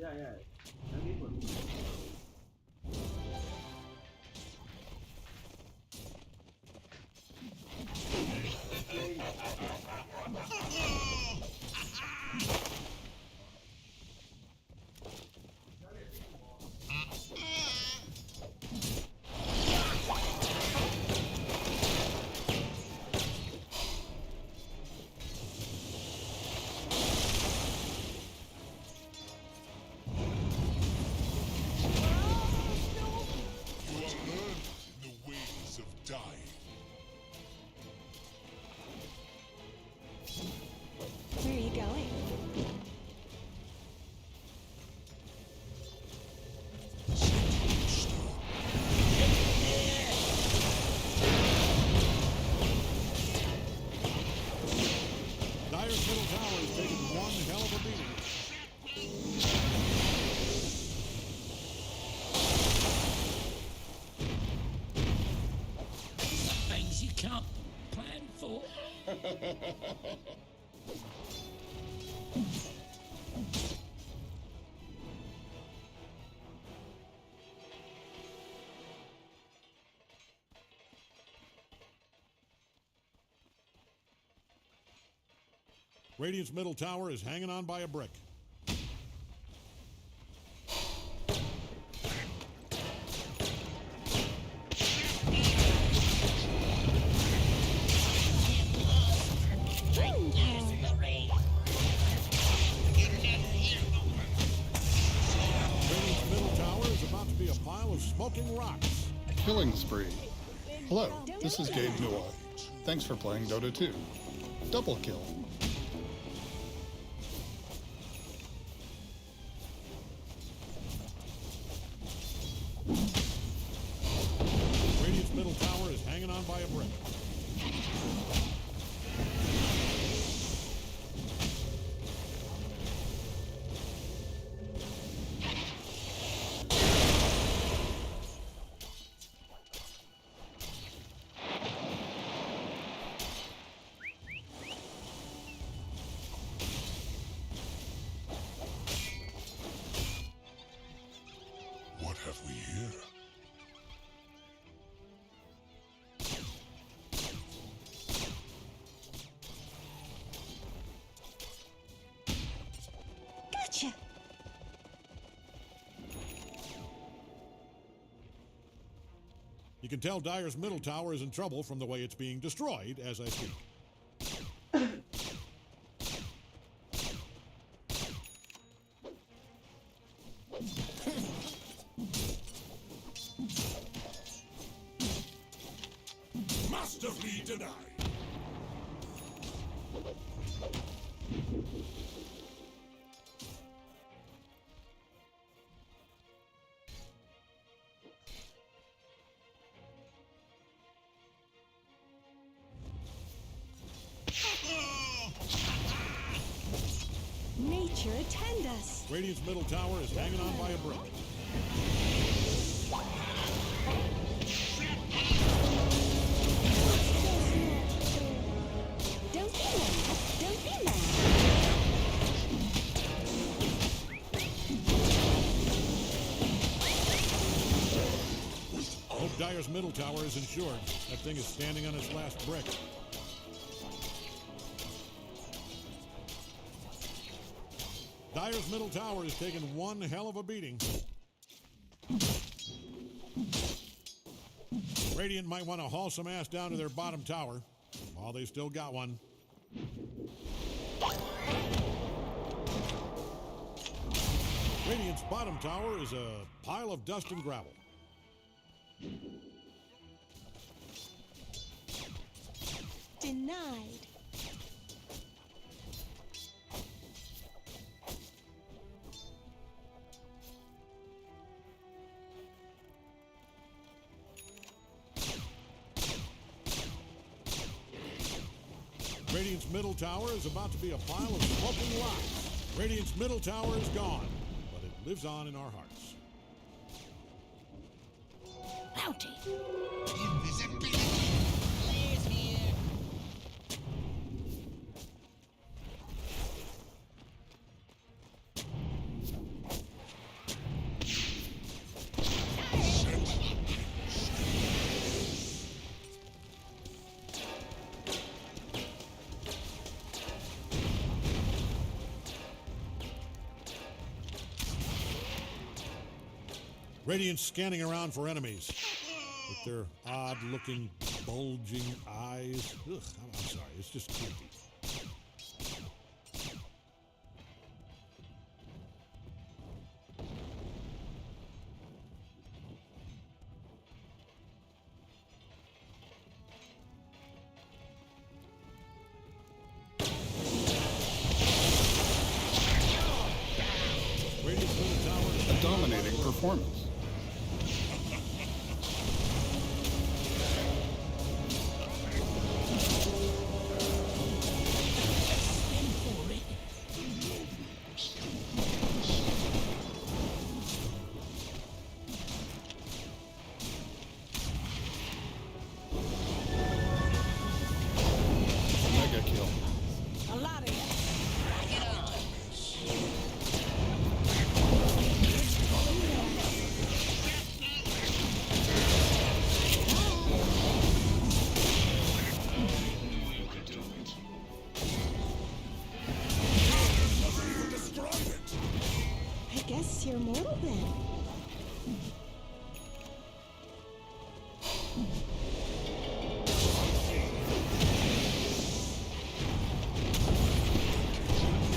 B: Yeah. Nanti pun.
D: Where are you going?
C: Dyer's middle tower is taking one hell of a beating.
I: Things you can't plan for.
C: Radiant's middle tower is hanging on by a brick. Radiant's middle tower is about to be a pile of smoking rocks.
G: Killing spree. Hello, this is Gabe Newell. Thanks for playing Dota 2. Double kill.
C: Radiant's middle tower is hanging on by a brick.
F: What have we here?
D: Gotcha.
C: You can tell Dyer's middle tower is in trouble from the way it's being destroyed as I speak.
F: Masterfully denied.
D: Nature attend us.
C: Radiant's middle tower is hanging on by a brick.
D: Don't be mad. Don't be mad.
C: Hope Dyer's middle tower is insured. That thing is standing on its last brick. Dyer's middle tower is taking one hell of a beating. Radiant might want to haul some ass down to their bottom tower while they still got one. Radiant's bottom tower is a pile of dust and gravel.
D: Denied.
C: Radiant's middle tower is about to be a pile of smoking rocks. Radiant's middle tower is gone, but it lives on in our hearts.
D: Bounty.
I: Invisibility. Players here.
C: Radiant's scanning around for enemies with their odd-looking, bulging eyes. Ugh, I'm sorry, it's just creepy.
G: A dominating performance. Mega kill.
D: A lot of you. Bring it on.
J: I guess you're mortal then.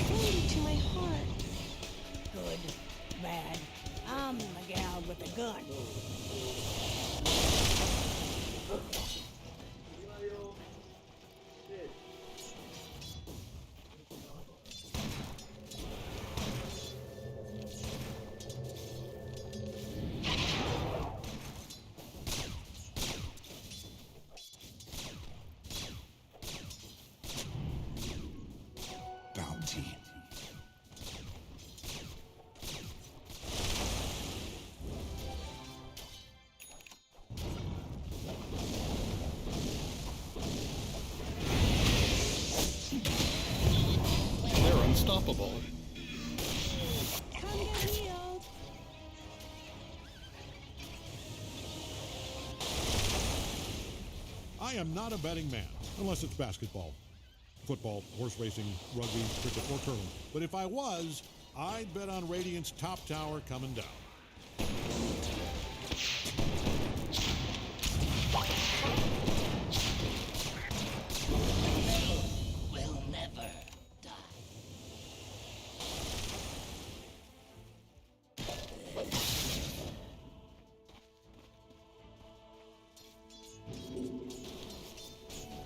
J: Wounded to my heart.
D: Good, bad. I'm the gal with the gun.
F: Bounty.
G: They're unstoppable.
J: Come get healed.
C: I am not a betting man, unless it's basketball, football, horse racing, rugby, cricket, or curling. But if I was, I'd bet on Radiant's top tower coming down.
I: Will never die.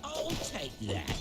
I: I'll take that.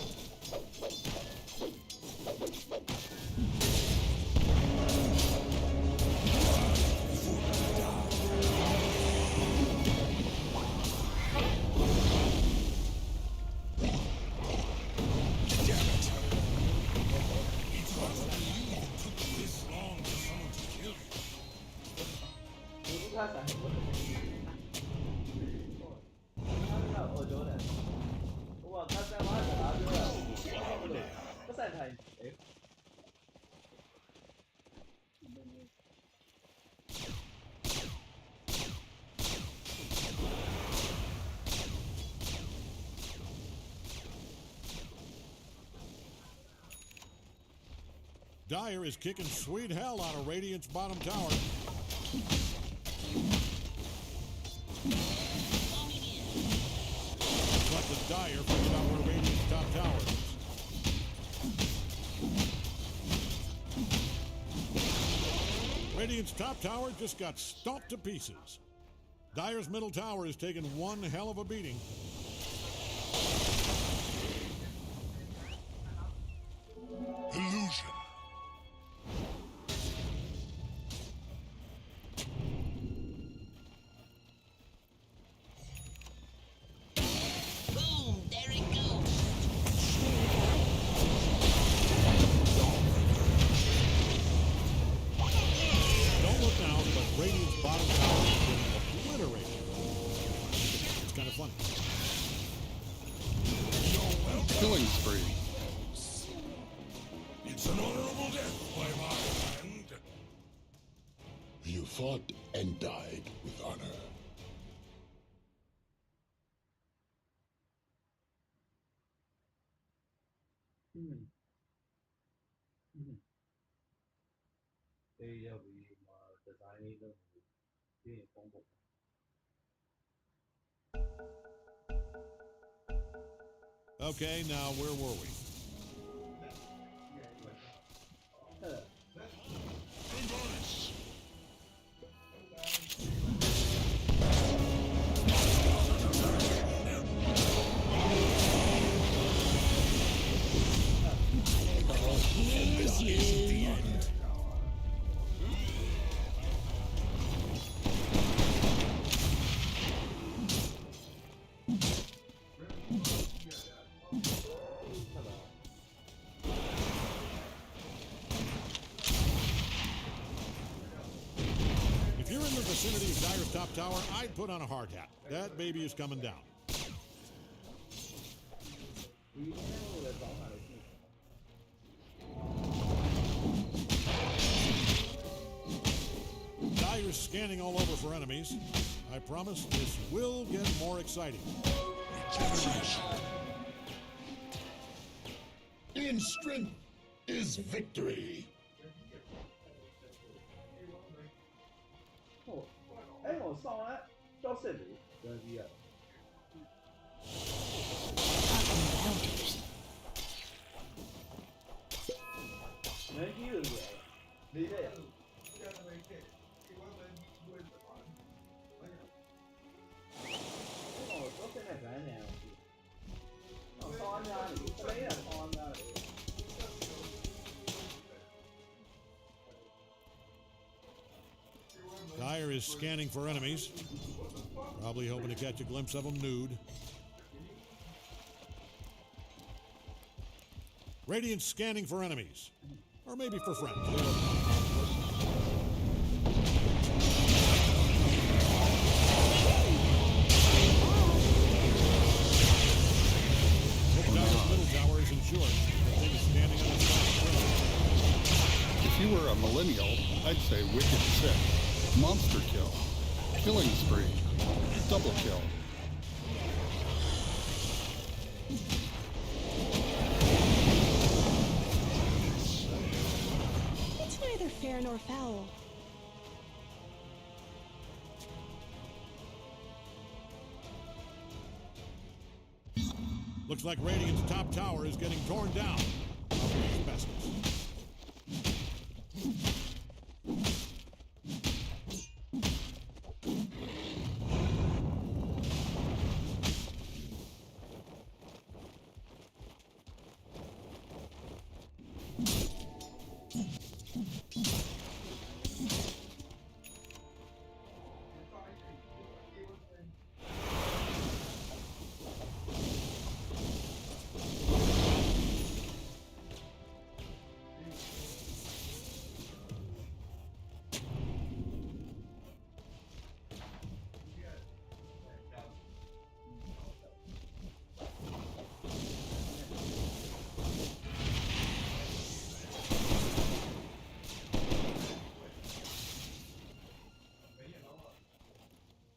C: Dire is kicking sweet hell out of Radiant's bottom tower. Looks like the Dire figured out where Radiant's top tower is. Radiant's top tower just got stomped to pieces. Dire's middle tower is taking one hell of a beating.
F: Illusion.
I: Boom! There it goes.
C: Don't look now, but Radiant's bottom tower has been obliterated. It's kind of funny.
G: Killing spree.
F: It's an honorable death by my hand. You fought and died with honor.
C: Okay, now where were we?
I: Here's you.
C: If you're in the vicinity of Dire's top tower, I'd put on a hard hat. That baby is coming down. Dire's scanning all over for enemies. I promise this will get more exciting.
F: In strength is victory.
C: Dire is scanning for enemies. Probably hoping to catch a glimpse of them nude. Radiant's scanning for enemies. Or maybe for friends. Dire's middle tower is insured. The thing is standing on its back.
G: If you were a millennial, I'd say wicked sick, monster kill, killing spree, double kill.
J: It's neither fair nor foul.
C: Looks like Radiant's top tower is getting torn down. Asbestos.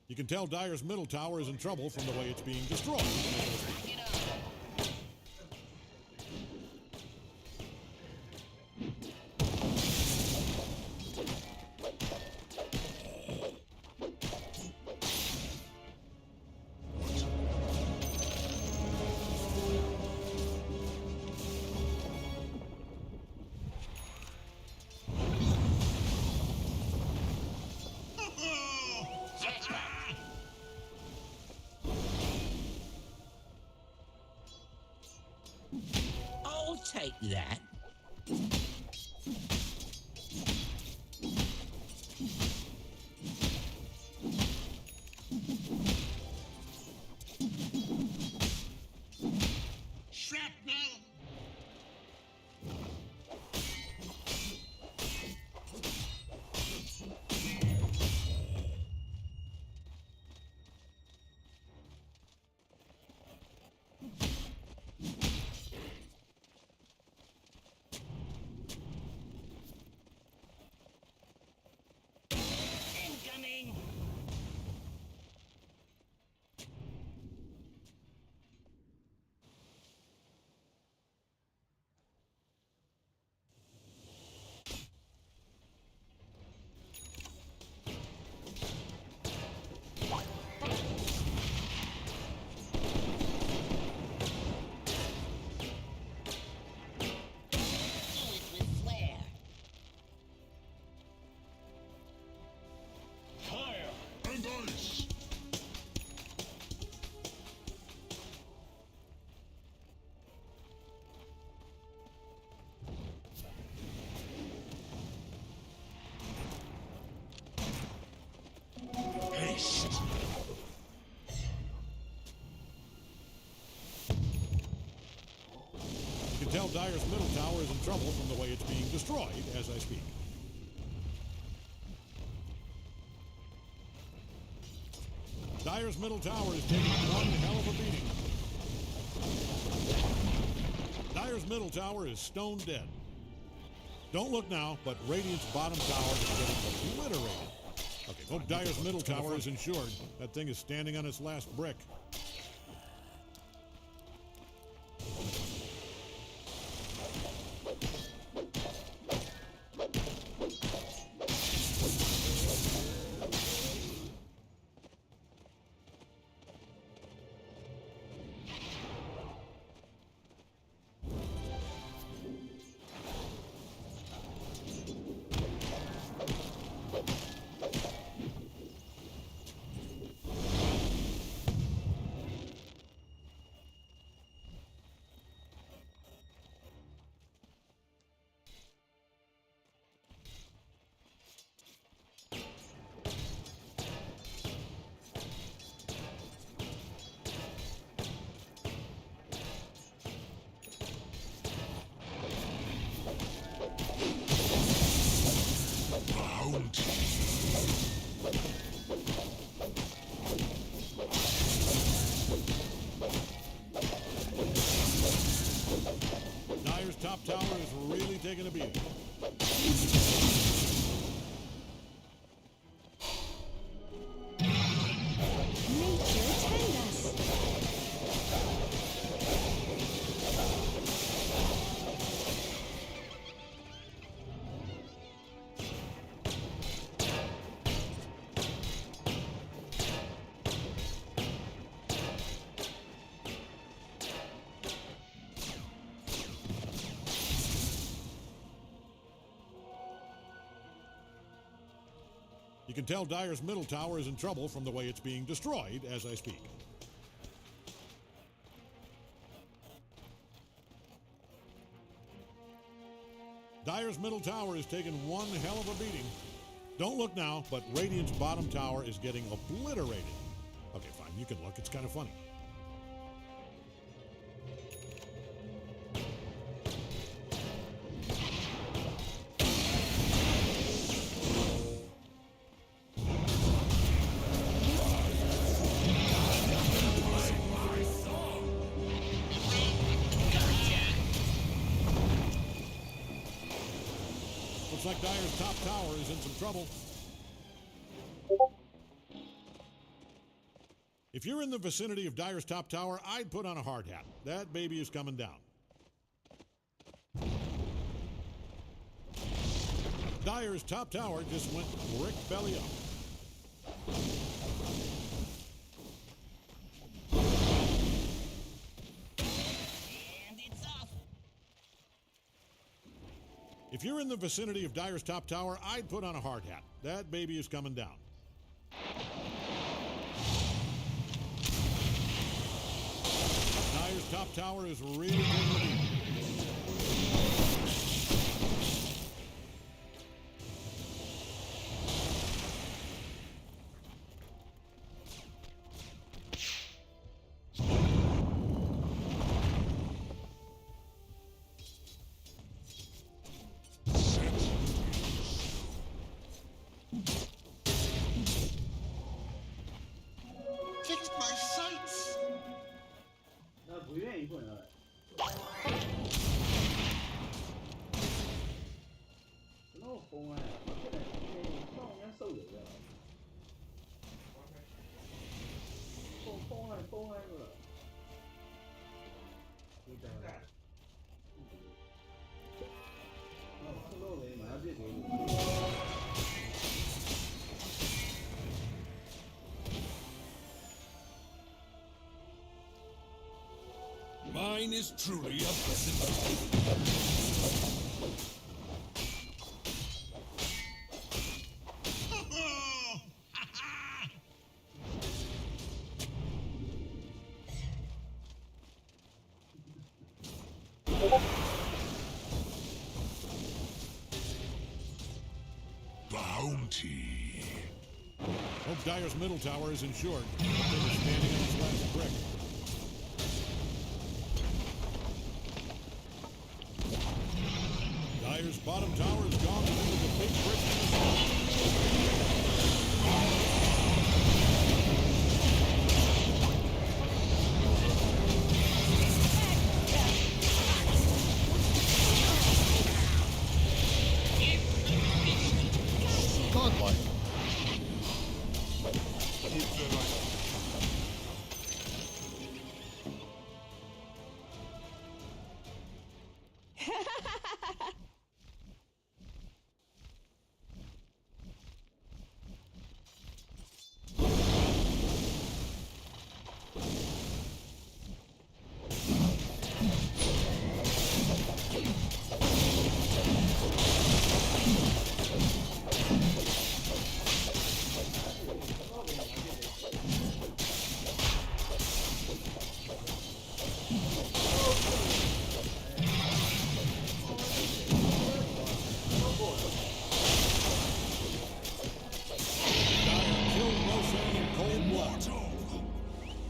C: You can tell Dire's middle tower is in trouble from the way it's being destroyed.
I: I'll take that.
F: Shrapnel.
C: can tell Dyer's middle tower is in trouble from the way it's being destroyed as I speak. Dyer's middle tower is taking one hell of a beating. Dyer's middle tower is stone dead. Don't look now, but Radiant's bottom tower is getting obliterated. Okay, hope Dyer's middle tower is insured. That thing is standing on its last brick. Dyer's top tower is really taking a beating.
J: Nature tend us.
C: You can tell Dyer's middle tower is in trouble from the way it's being destroyed as I speak. Dyer's middle tower is taking one hell of a beating. Don't look now, but Radiant's bottom tower is getting obliterated. Okay, fine, you can look. It's kind of funny. Looks like Dyer's top tower is in some trouble. If you're in the vicinity of Dyer's top tower, I'd put on a hard hat. That baby is coming down. Dyer's top tower just went brick belly up. If you're in the vicinity of Dyer's top tower, I'd put on a hard hat. That baby is coming down. Dyer's top tower is really taking a beating.
F: Fix my sights!
B: 那不愿意混了。怎么疯啊？现在放人家手游的。疯了个。那我看到没？马上就给你。
F: Mine is truly a blessing. Bounty.
C: Hope Dyer's middle tower is insured. That thing is standing on its last brick. Dyer's bottom tower has gone into the big brick in the
G: Godlike.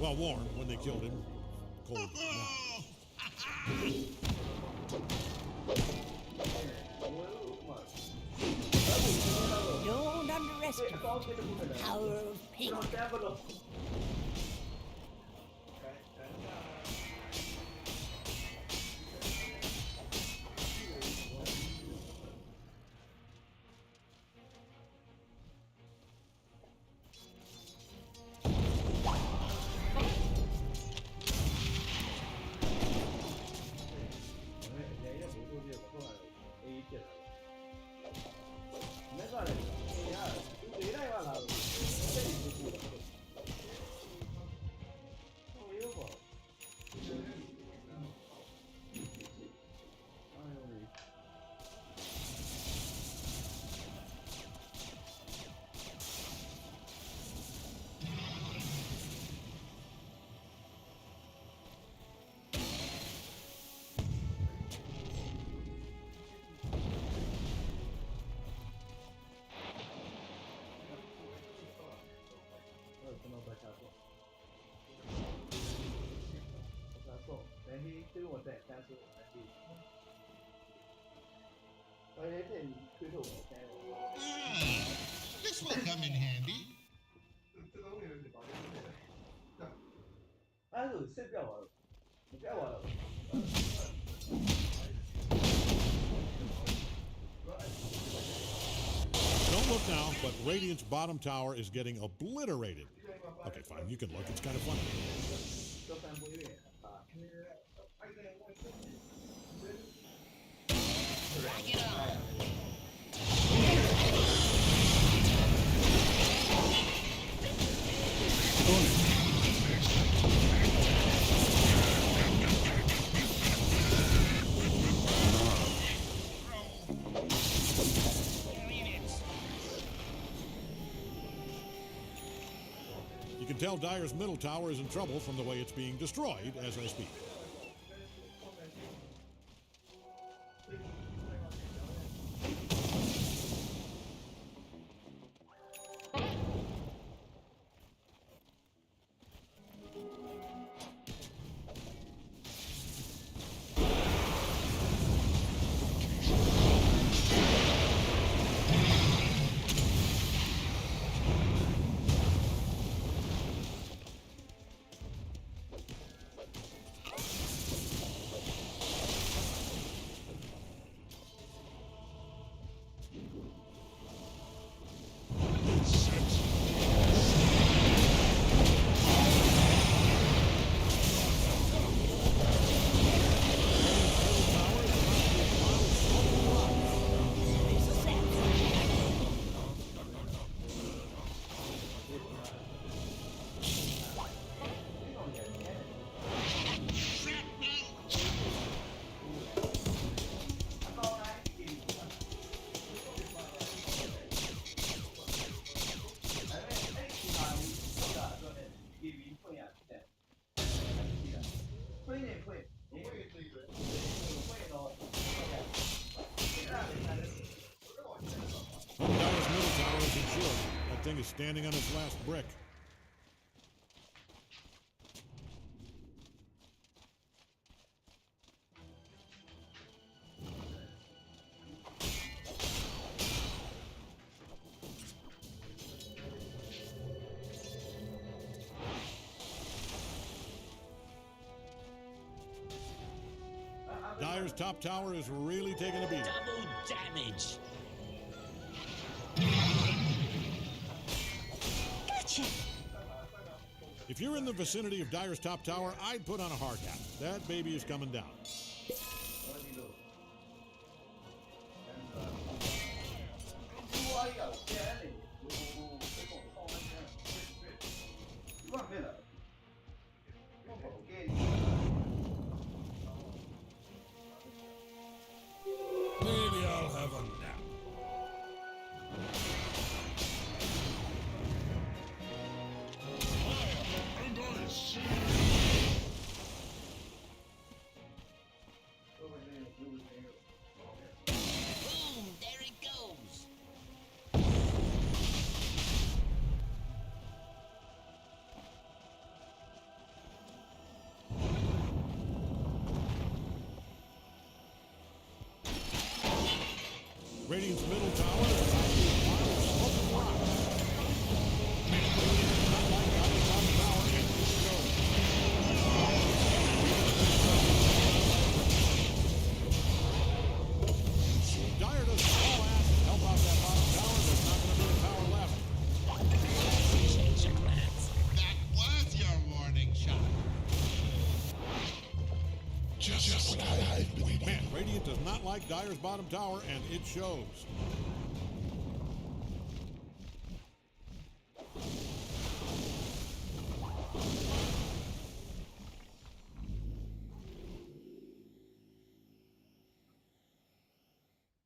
C: well, warm when they killed him. Cold now.
D: Don't underestimate the power of pink.
F: This will come in handy.
C: Don't look now, but Radiant's bottom tower is getting obliterated. Okay, fine, you can look. It's kind of funny.
I: Rock it on.
C: You can tell Dyer's middle tower is in trouble from the way it's being destroyed as I speak. Thing is standing on its last brick. Dyer's top tower is really taking a beating.
I: Double damage.
D: Gotcha.
C: If you're in the vicinity of Dyer's top tower, I'd put on a hard hat. That baby is coming down.
F: Maybe I'll have a nap. Fire and ice.
I: Boom, there it goes.
C: Radiant's middle tower is about to be a pile of smoking rocks. Radiant does not like Dyer's top tower, and it shows. If Dyer doesn't haul ass and help out that bottom tower, there's not going to be a tower left.
I: Change your plans.
F: That was your warning shot. Just what I've been waiting.
C: Man, Radiant does not like Dyer's bottom tower, and it shows.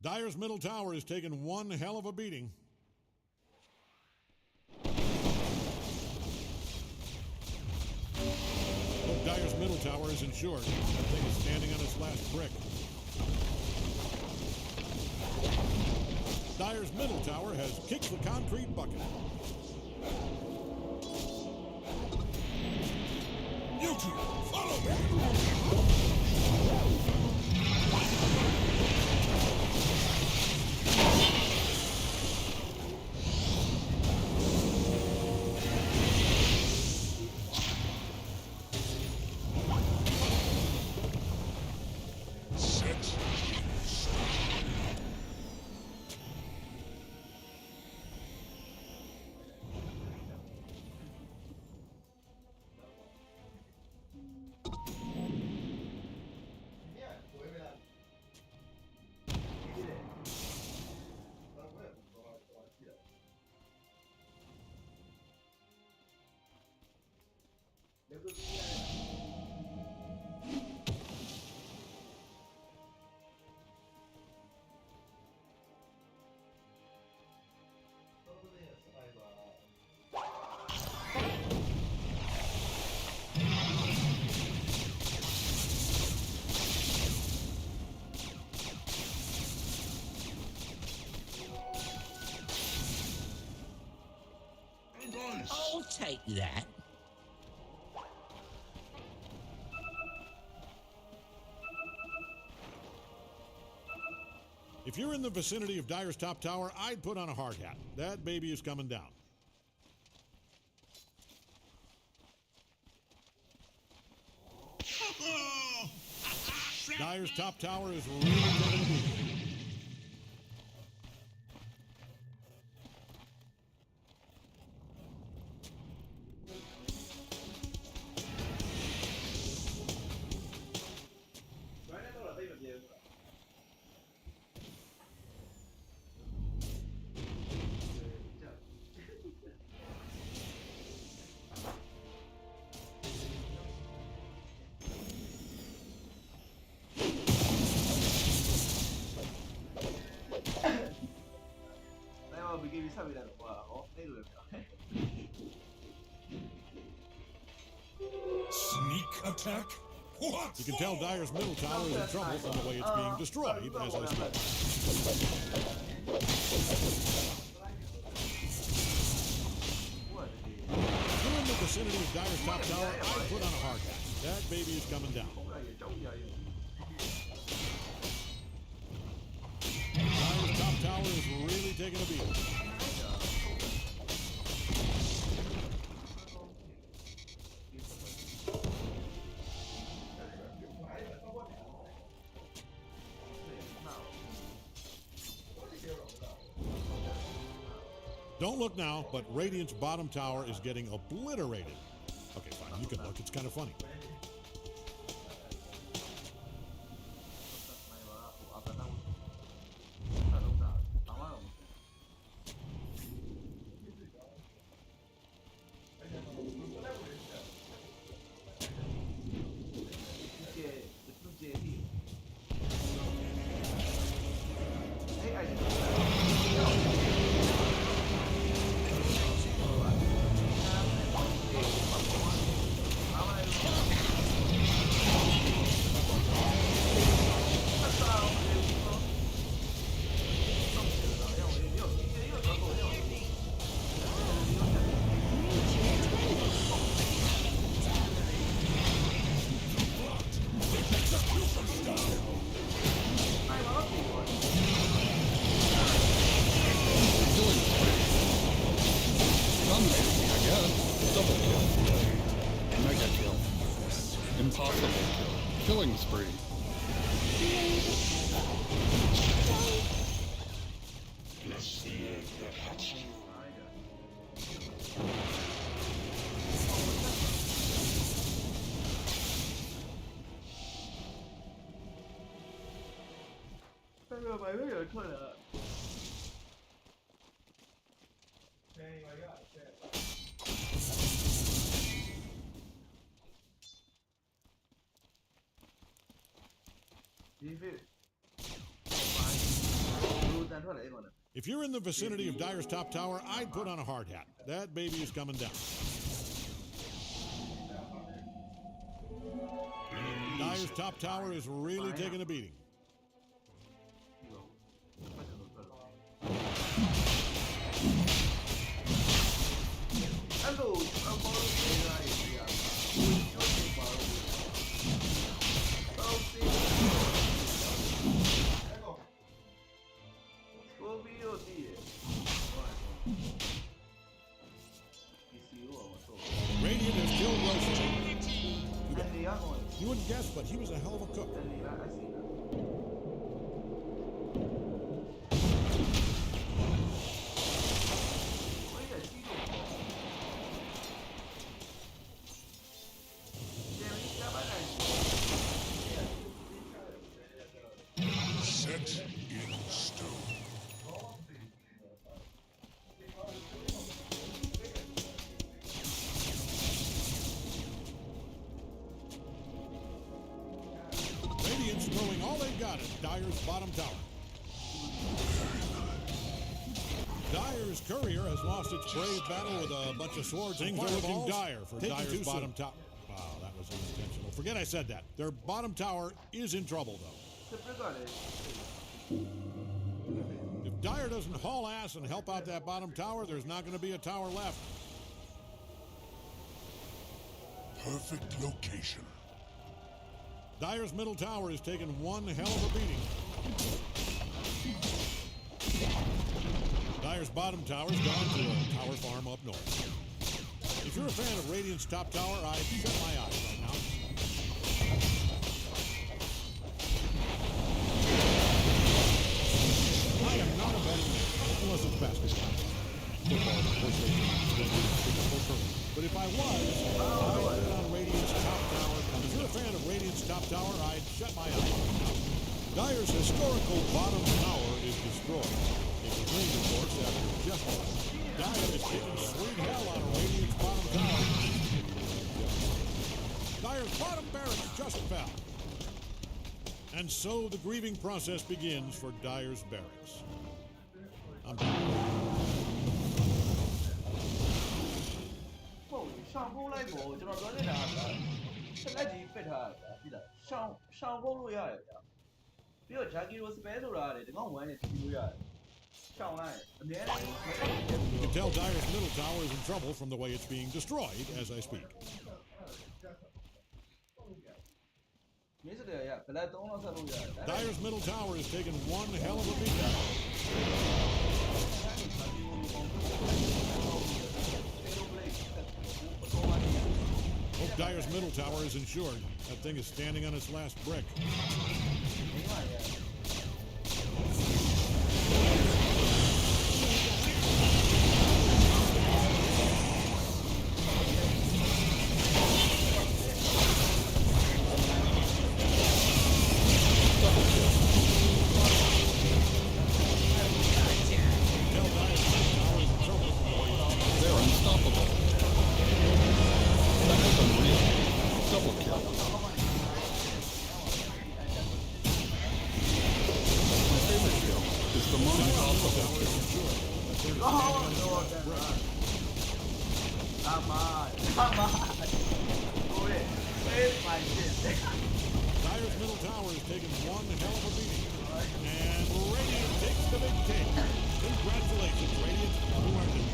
C: Dyer's middle tower is taking one hell of a beating. Look, Dyer's middle tower is insured. That thing is standing on its last brick. Dyer's middle tower has kicked the concrete bucket.
F: You two, follow me. Set. And ice.
I: I'll take that.
C: If you're in the vicinity of Dyer's top tower, I'd put on a hard hat. That baby is coming down. Dyer's top tower is really taking a beating.
F: Sneak attack? What?
C: You can tell Dyer's middle tower is in trouble from the way it's being destroyed as I speak. If you're in the vicinity of Dyer's top tower, I'd put on a hard hat. That baby is coming down. Dyer's top tower is really taking a beating. Don't look now, but Radiant's bottom tower is getting obliterated. Okay, fine, you can look. It's kind of funny.
G: Impossible kill. Killing spree.
C: If you're in the vicinity of Dire's top tower, I'd put on a hard hat. That baby is coming down. Dire's top tower is really taking a beating. Radiant has killed Roshan. You wouldn't guess, but he was a hell of a cook.
F: Set in stone.
C: Radiant's throwing all they've got at Dire's bottom tower. Dire's courier has lost its brave battle with a bunch of swords. Things are looking dire for Dire's bottom tower. Wow, that was unintentional. Forget I said that. Their bottom tower is in trouble, though. If Dire doesn't haul ass and help out that bottom tower, there's not going to be a tower left.
F: Perfect location.
C: Dire's middle tower is taking one hell of a beating. Dire's bottom tower's gone to a tower farm up north. If you're a fan of Radiant's top tower, I'd shut my eyes right now. I am not a betting man, unless it's basketball. Football, but if I was, I'd bet on Radiant's top tower. If you're a fan of Radiant's top tower, I'd shut my eyes right now. Dire's historical bottom tower is destroyed. It was named, of course, after just Dire is taking sweet hell out of Radiant's bottom tower. Dire's bottom barracks just fell. And so the grieving process begins for Dire's barracks. I'm done.
B: 上攻လိုက်ပေါ်ကျွန်တော်ပြောနေတာကဆက်လက်ကြီးပစ်ထားတာပြီလားရှောင်းကုန်းလို့ရတယ်ဗျာပြီးတော့ဂျာကီရိုစပယ်ဆိုတာလေဒီကောင်ဝမ်းနဲ့တီးလို့ရတယ်ရှောင်းလိုက်အများကြီး
C: You can tell Dire's middle tower is in trouble from the way it's being destroyed as I speak.
B: မင်းစတဲ့ရဘလက်3လောက်ဆက်လို့ရတယ်
C: Dire's middle tower is taking one hell of a beating. Hope Dire's middle tower is insured. That thing is standing on its last brick. tower is secured, but there's
B: Oh,
C: standing
B: no,
C: on the
B: that's
C: bridge.
B: right. Come on. Go ahead. Where's my shit?
C: Dire's middle tower is taking one hell of a beating. And Radiant takes the big cake. Congratulations, Radiant. You earned it.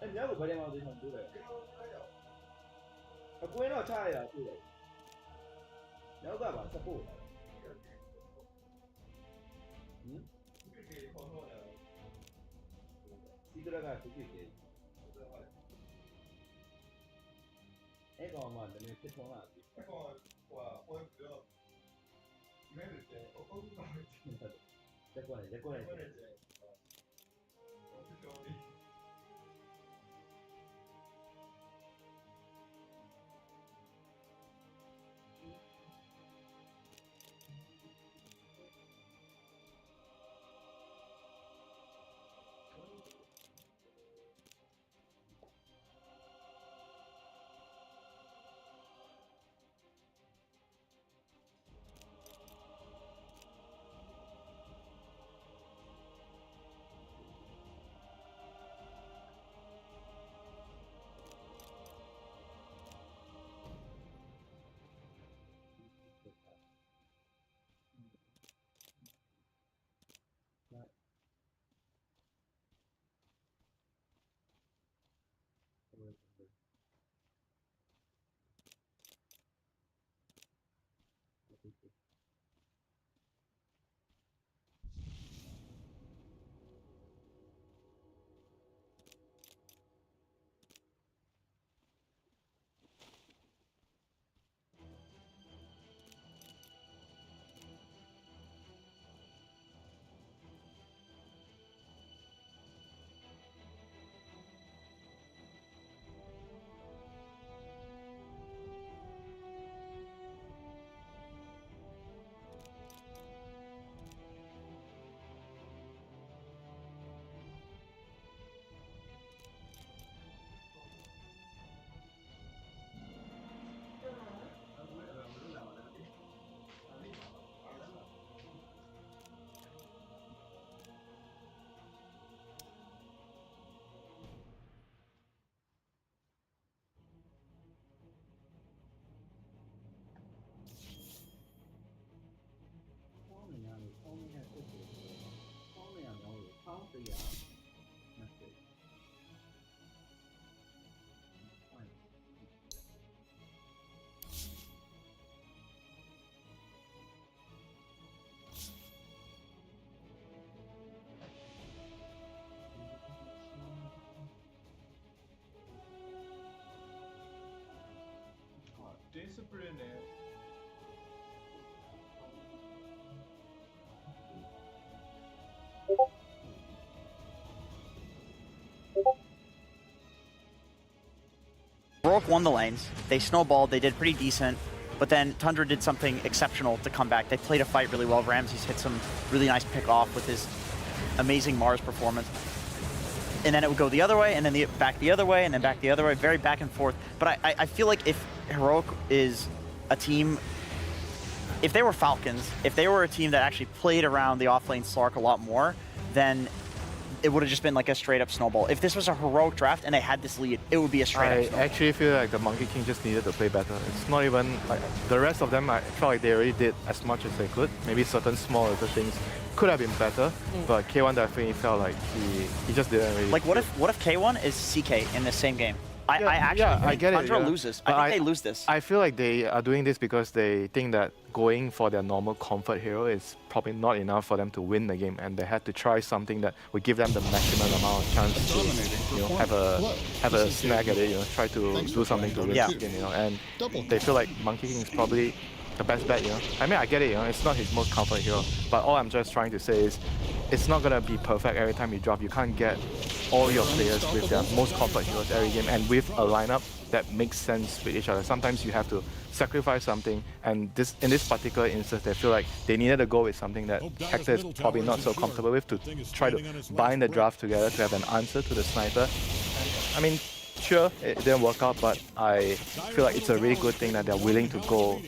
B: Em nhớ của bên em vào gì không chú đấy? Cuối nó chai à chú đấy? Nhớ cả bảo sắp phụ. 시드라가 그게 이게. 애가 뭐 안되면 이렇게 통화하지. 애가 와 보여줘. 이메일 때 어떤 거 하지? 내 거네.
A: Discipline.
K: Heroic won the lanes. They snowballed. They did pretty decent. But then Tundra did something exceptional to come back. They played a fight really well. Ramses hit some really nice pick off with his amazing Mars performance. And then it would go the other way, and then back the other way, and then back the other way. Very back and forth. But I feel like if Heroic is a team, if they were Falcons, if they were a team that actually played around the offlane Slark a lot more, then it would have just been like a straight up snowball. If this was a Heroic draft and they had this lead, it would be a straight up snowball.
L: I actually feel like the Monkey King just needed to play better. It's not even like the rest of them. I felt like they already did as much as they could. Maybe certain small little things could have been better, but K1 definitely felt like he just didn't really.
K: Like what if K1 is CK in the same game? I actually think
L: get it.
K: Tundra loses.
L: But
K: I think they lose this.
L: I feel like they are doing this because they think that going for their normal comfort hero is probably not enough for them to win the game, and they had to try something that would give them the maximum amount of chance to have a snag at it. Try to do something to win the game. And they feel like Monkey King is probably the best bet. I mean, I get it. It's not his most comfort hero, but all I'm just trying to say is, it's not gonna be perfect every time you drop. You can't get all your players with their most comfort heroes every game, and with a lineup that makes sense with each other. Sometimes you have to sacrifice something, and in this particular instance, they feel like they needed to go with something that Hector is probably not so comfortable with, to try to bind the draft together to have an answer to the sniper. I mean, sure, it didn't work out, but I feel like it's a really good thing that they're willing to go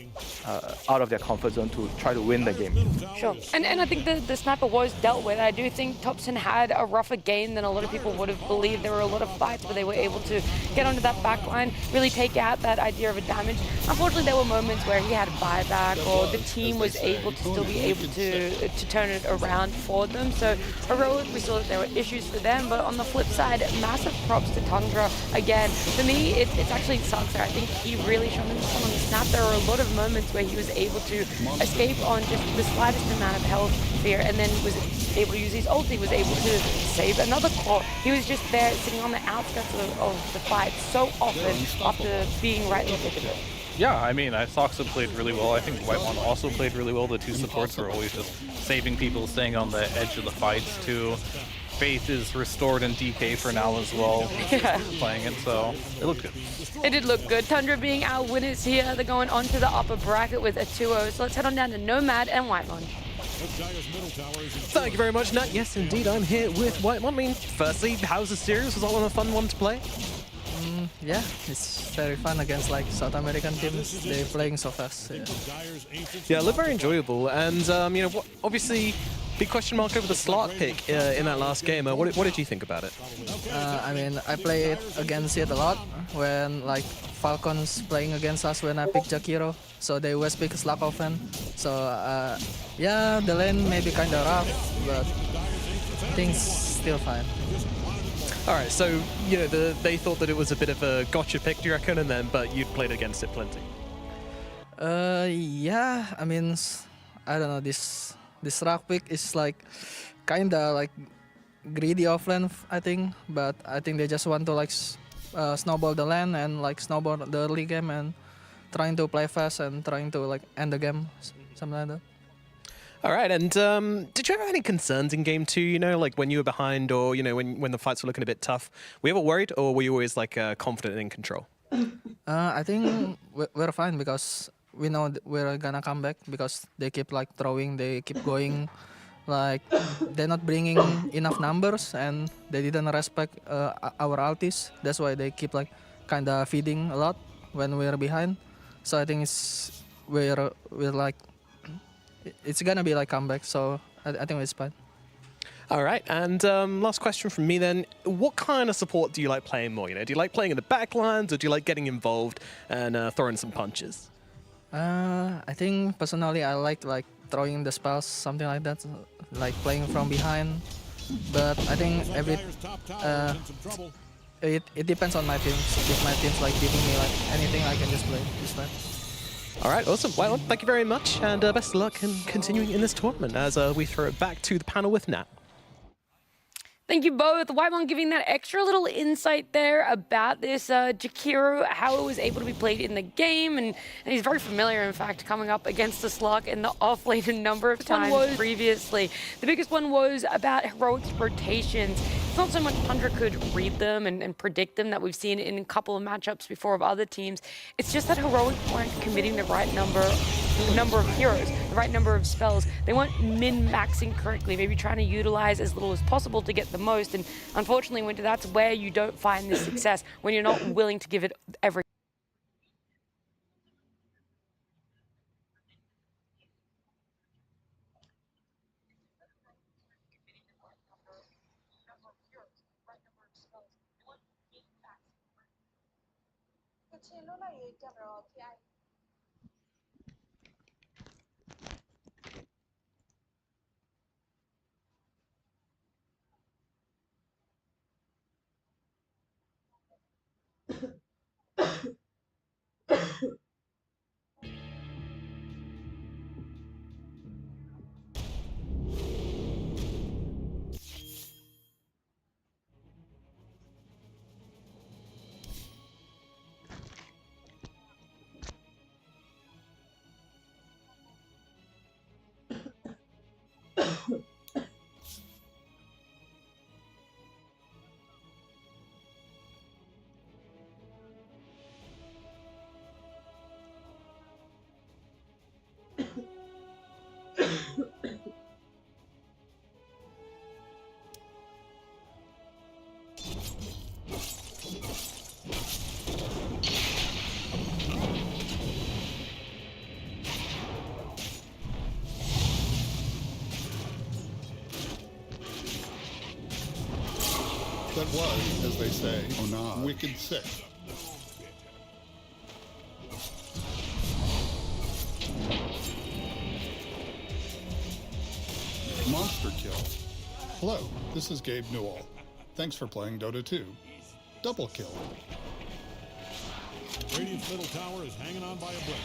L: out of their comfort zone to try to win the game.
M: Sure, and I think the sniper was dealt with. I do think Thompson had a rougher game than a lot of people would have believed. There were a lot of fights where they were able to get onto that back line, really take out that idea of a damage. Unfortunately, there were moments where he had a buyback, or the team was able to still be able to turn it around for them. So Heroic, we saw that there were issues for them, but on the flip side, massive props to Tundra. Again, for me, it's actually Sansa. I think he really shone in the sun on the snap. There were a lot of moments where he was able to escape on just the slightest amount of health here, and then was able to use his ulti, was able to save another claw. He was just there sitting on the outskirts of the fight so often after being right in the thick of it.
N: Yeah, I mean, Soxa played really well. I think White One also played really well. The two supports were always just saving people, staying on the edge of the fights too. Faith is restored in DK for now as well.
M: Yeah.
N: Playing it, so it looked good.
M: It did look good. Tundra being our winners here. They're going on to the upper bracket with a 2-0. So let's head on down to Nomad and Whitemon.
O: Thank you very much, Nat. Yes, indeed, I'm here with Whitemon. I mean, firstly, how's the series? Was that one a fun one to play?
P: Yeah, it's very fun against like South American teams. They're playing so fast.
O: Yeah, it looked very enjoyable. And obviously, big question mark over the Slark pick in that last game. What did you think about it?
P: I mean, I played against it a lot when like Falcons playing against us when I picked Jakiro. So they always pick Slark often. So yeah, the lane may be kind of rough, but things still fine.
O: All right, so they thought that it was a bit of a gotcha pick, do you reckon? But you'd played against it plenty.
P: Yeah, I mean, I don't know. This rock pick is like kinda like greedy offlane, I think. But I think they just want to like snowball the lane and like snowball the early game and trying to play fast and trying to like end the game, something like that.
O: All right, and did you have any concerns in game 2, like when you were behind or, when the fights were looking a bit tough? Were you ever worried or were you always like confident and in control?
P: I think we're fine because we know we're gonna come back because they keep like throwing, they keep going, like they're not bringing enough numbers and they didn't respect our ultis. That's why they keep like kind of feeding a lot when we're behind. So I think we're like, it's gonna be like comeback, so I think it's fine.
O: All right, and last question from me then. What kind of support do you like playing more? Do you like playing in the backlines or do you like getting involved and throwing some punches?
P: I think personally I like throwing the spells, something like that, like playing from behind. But I think it depends on my teams. If my team's like giving me like anything, I can just play. It's fine.
O: All right, awesome. Well, thank you very much, and best of luck in continuing in this tournament as we throw it back to the panel with Nat.
M: Thank you both. Whitemon giving that extra little insight there about this Jakiro, how it was able to be played in the game, and he's very familiar, in fact, coming up against the Slark in the offlane a number of times previously. The biggest one was about Heroic's rotations. It's not so much Tundra could read them and predict them that we've seen in a couple of matchups before of other teams. It's just that Heroic weren't committing the right number of heroes, the right number of spells. They weren't min-maxing correctly, maybe trying to utilize as little as possible to get the most. And unfortunately, Winter, that's where you don't find the success, when you're not willing to give it everything.
G: that was, as they say, wicked sick. Monster kill. Hello, this is Gabe Newell. Thanks for playing Dota 2. Double kill.
C: Radiant's middle tower is hanging on by a brick.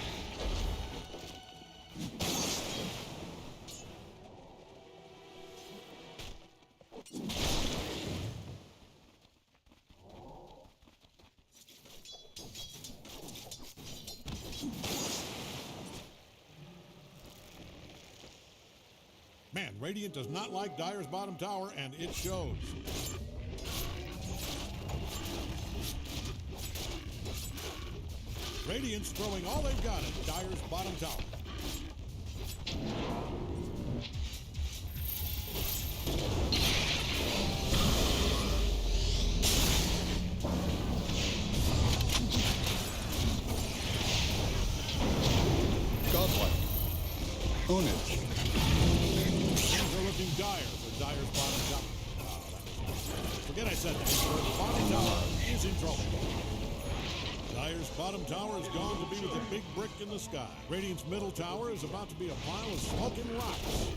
C: Man, Radiant does not like Dire's bottom tower, and it shows. Radiant's throwing all they've got at Dire's bottom tower.
G: Godlike. Own it.
C: Things are looking dire for Dire's bottom tower. Forget I said that. The bottom tower is in trouble. Dire's bottom tower is gone to be with a big brick in the sky. Radiant's middle tower is about to be a pile of smoking rocks.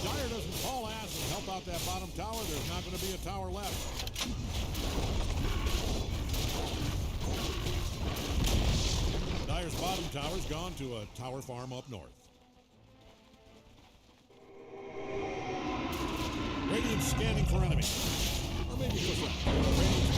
C: Dire doesn't haul ass and help out that bottom tower, there's not going to be a tower left. Dire's bottom tower's gone to a tower farm up north. Radiant's scanning for enemies. Or maybe just Radiant's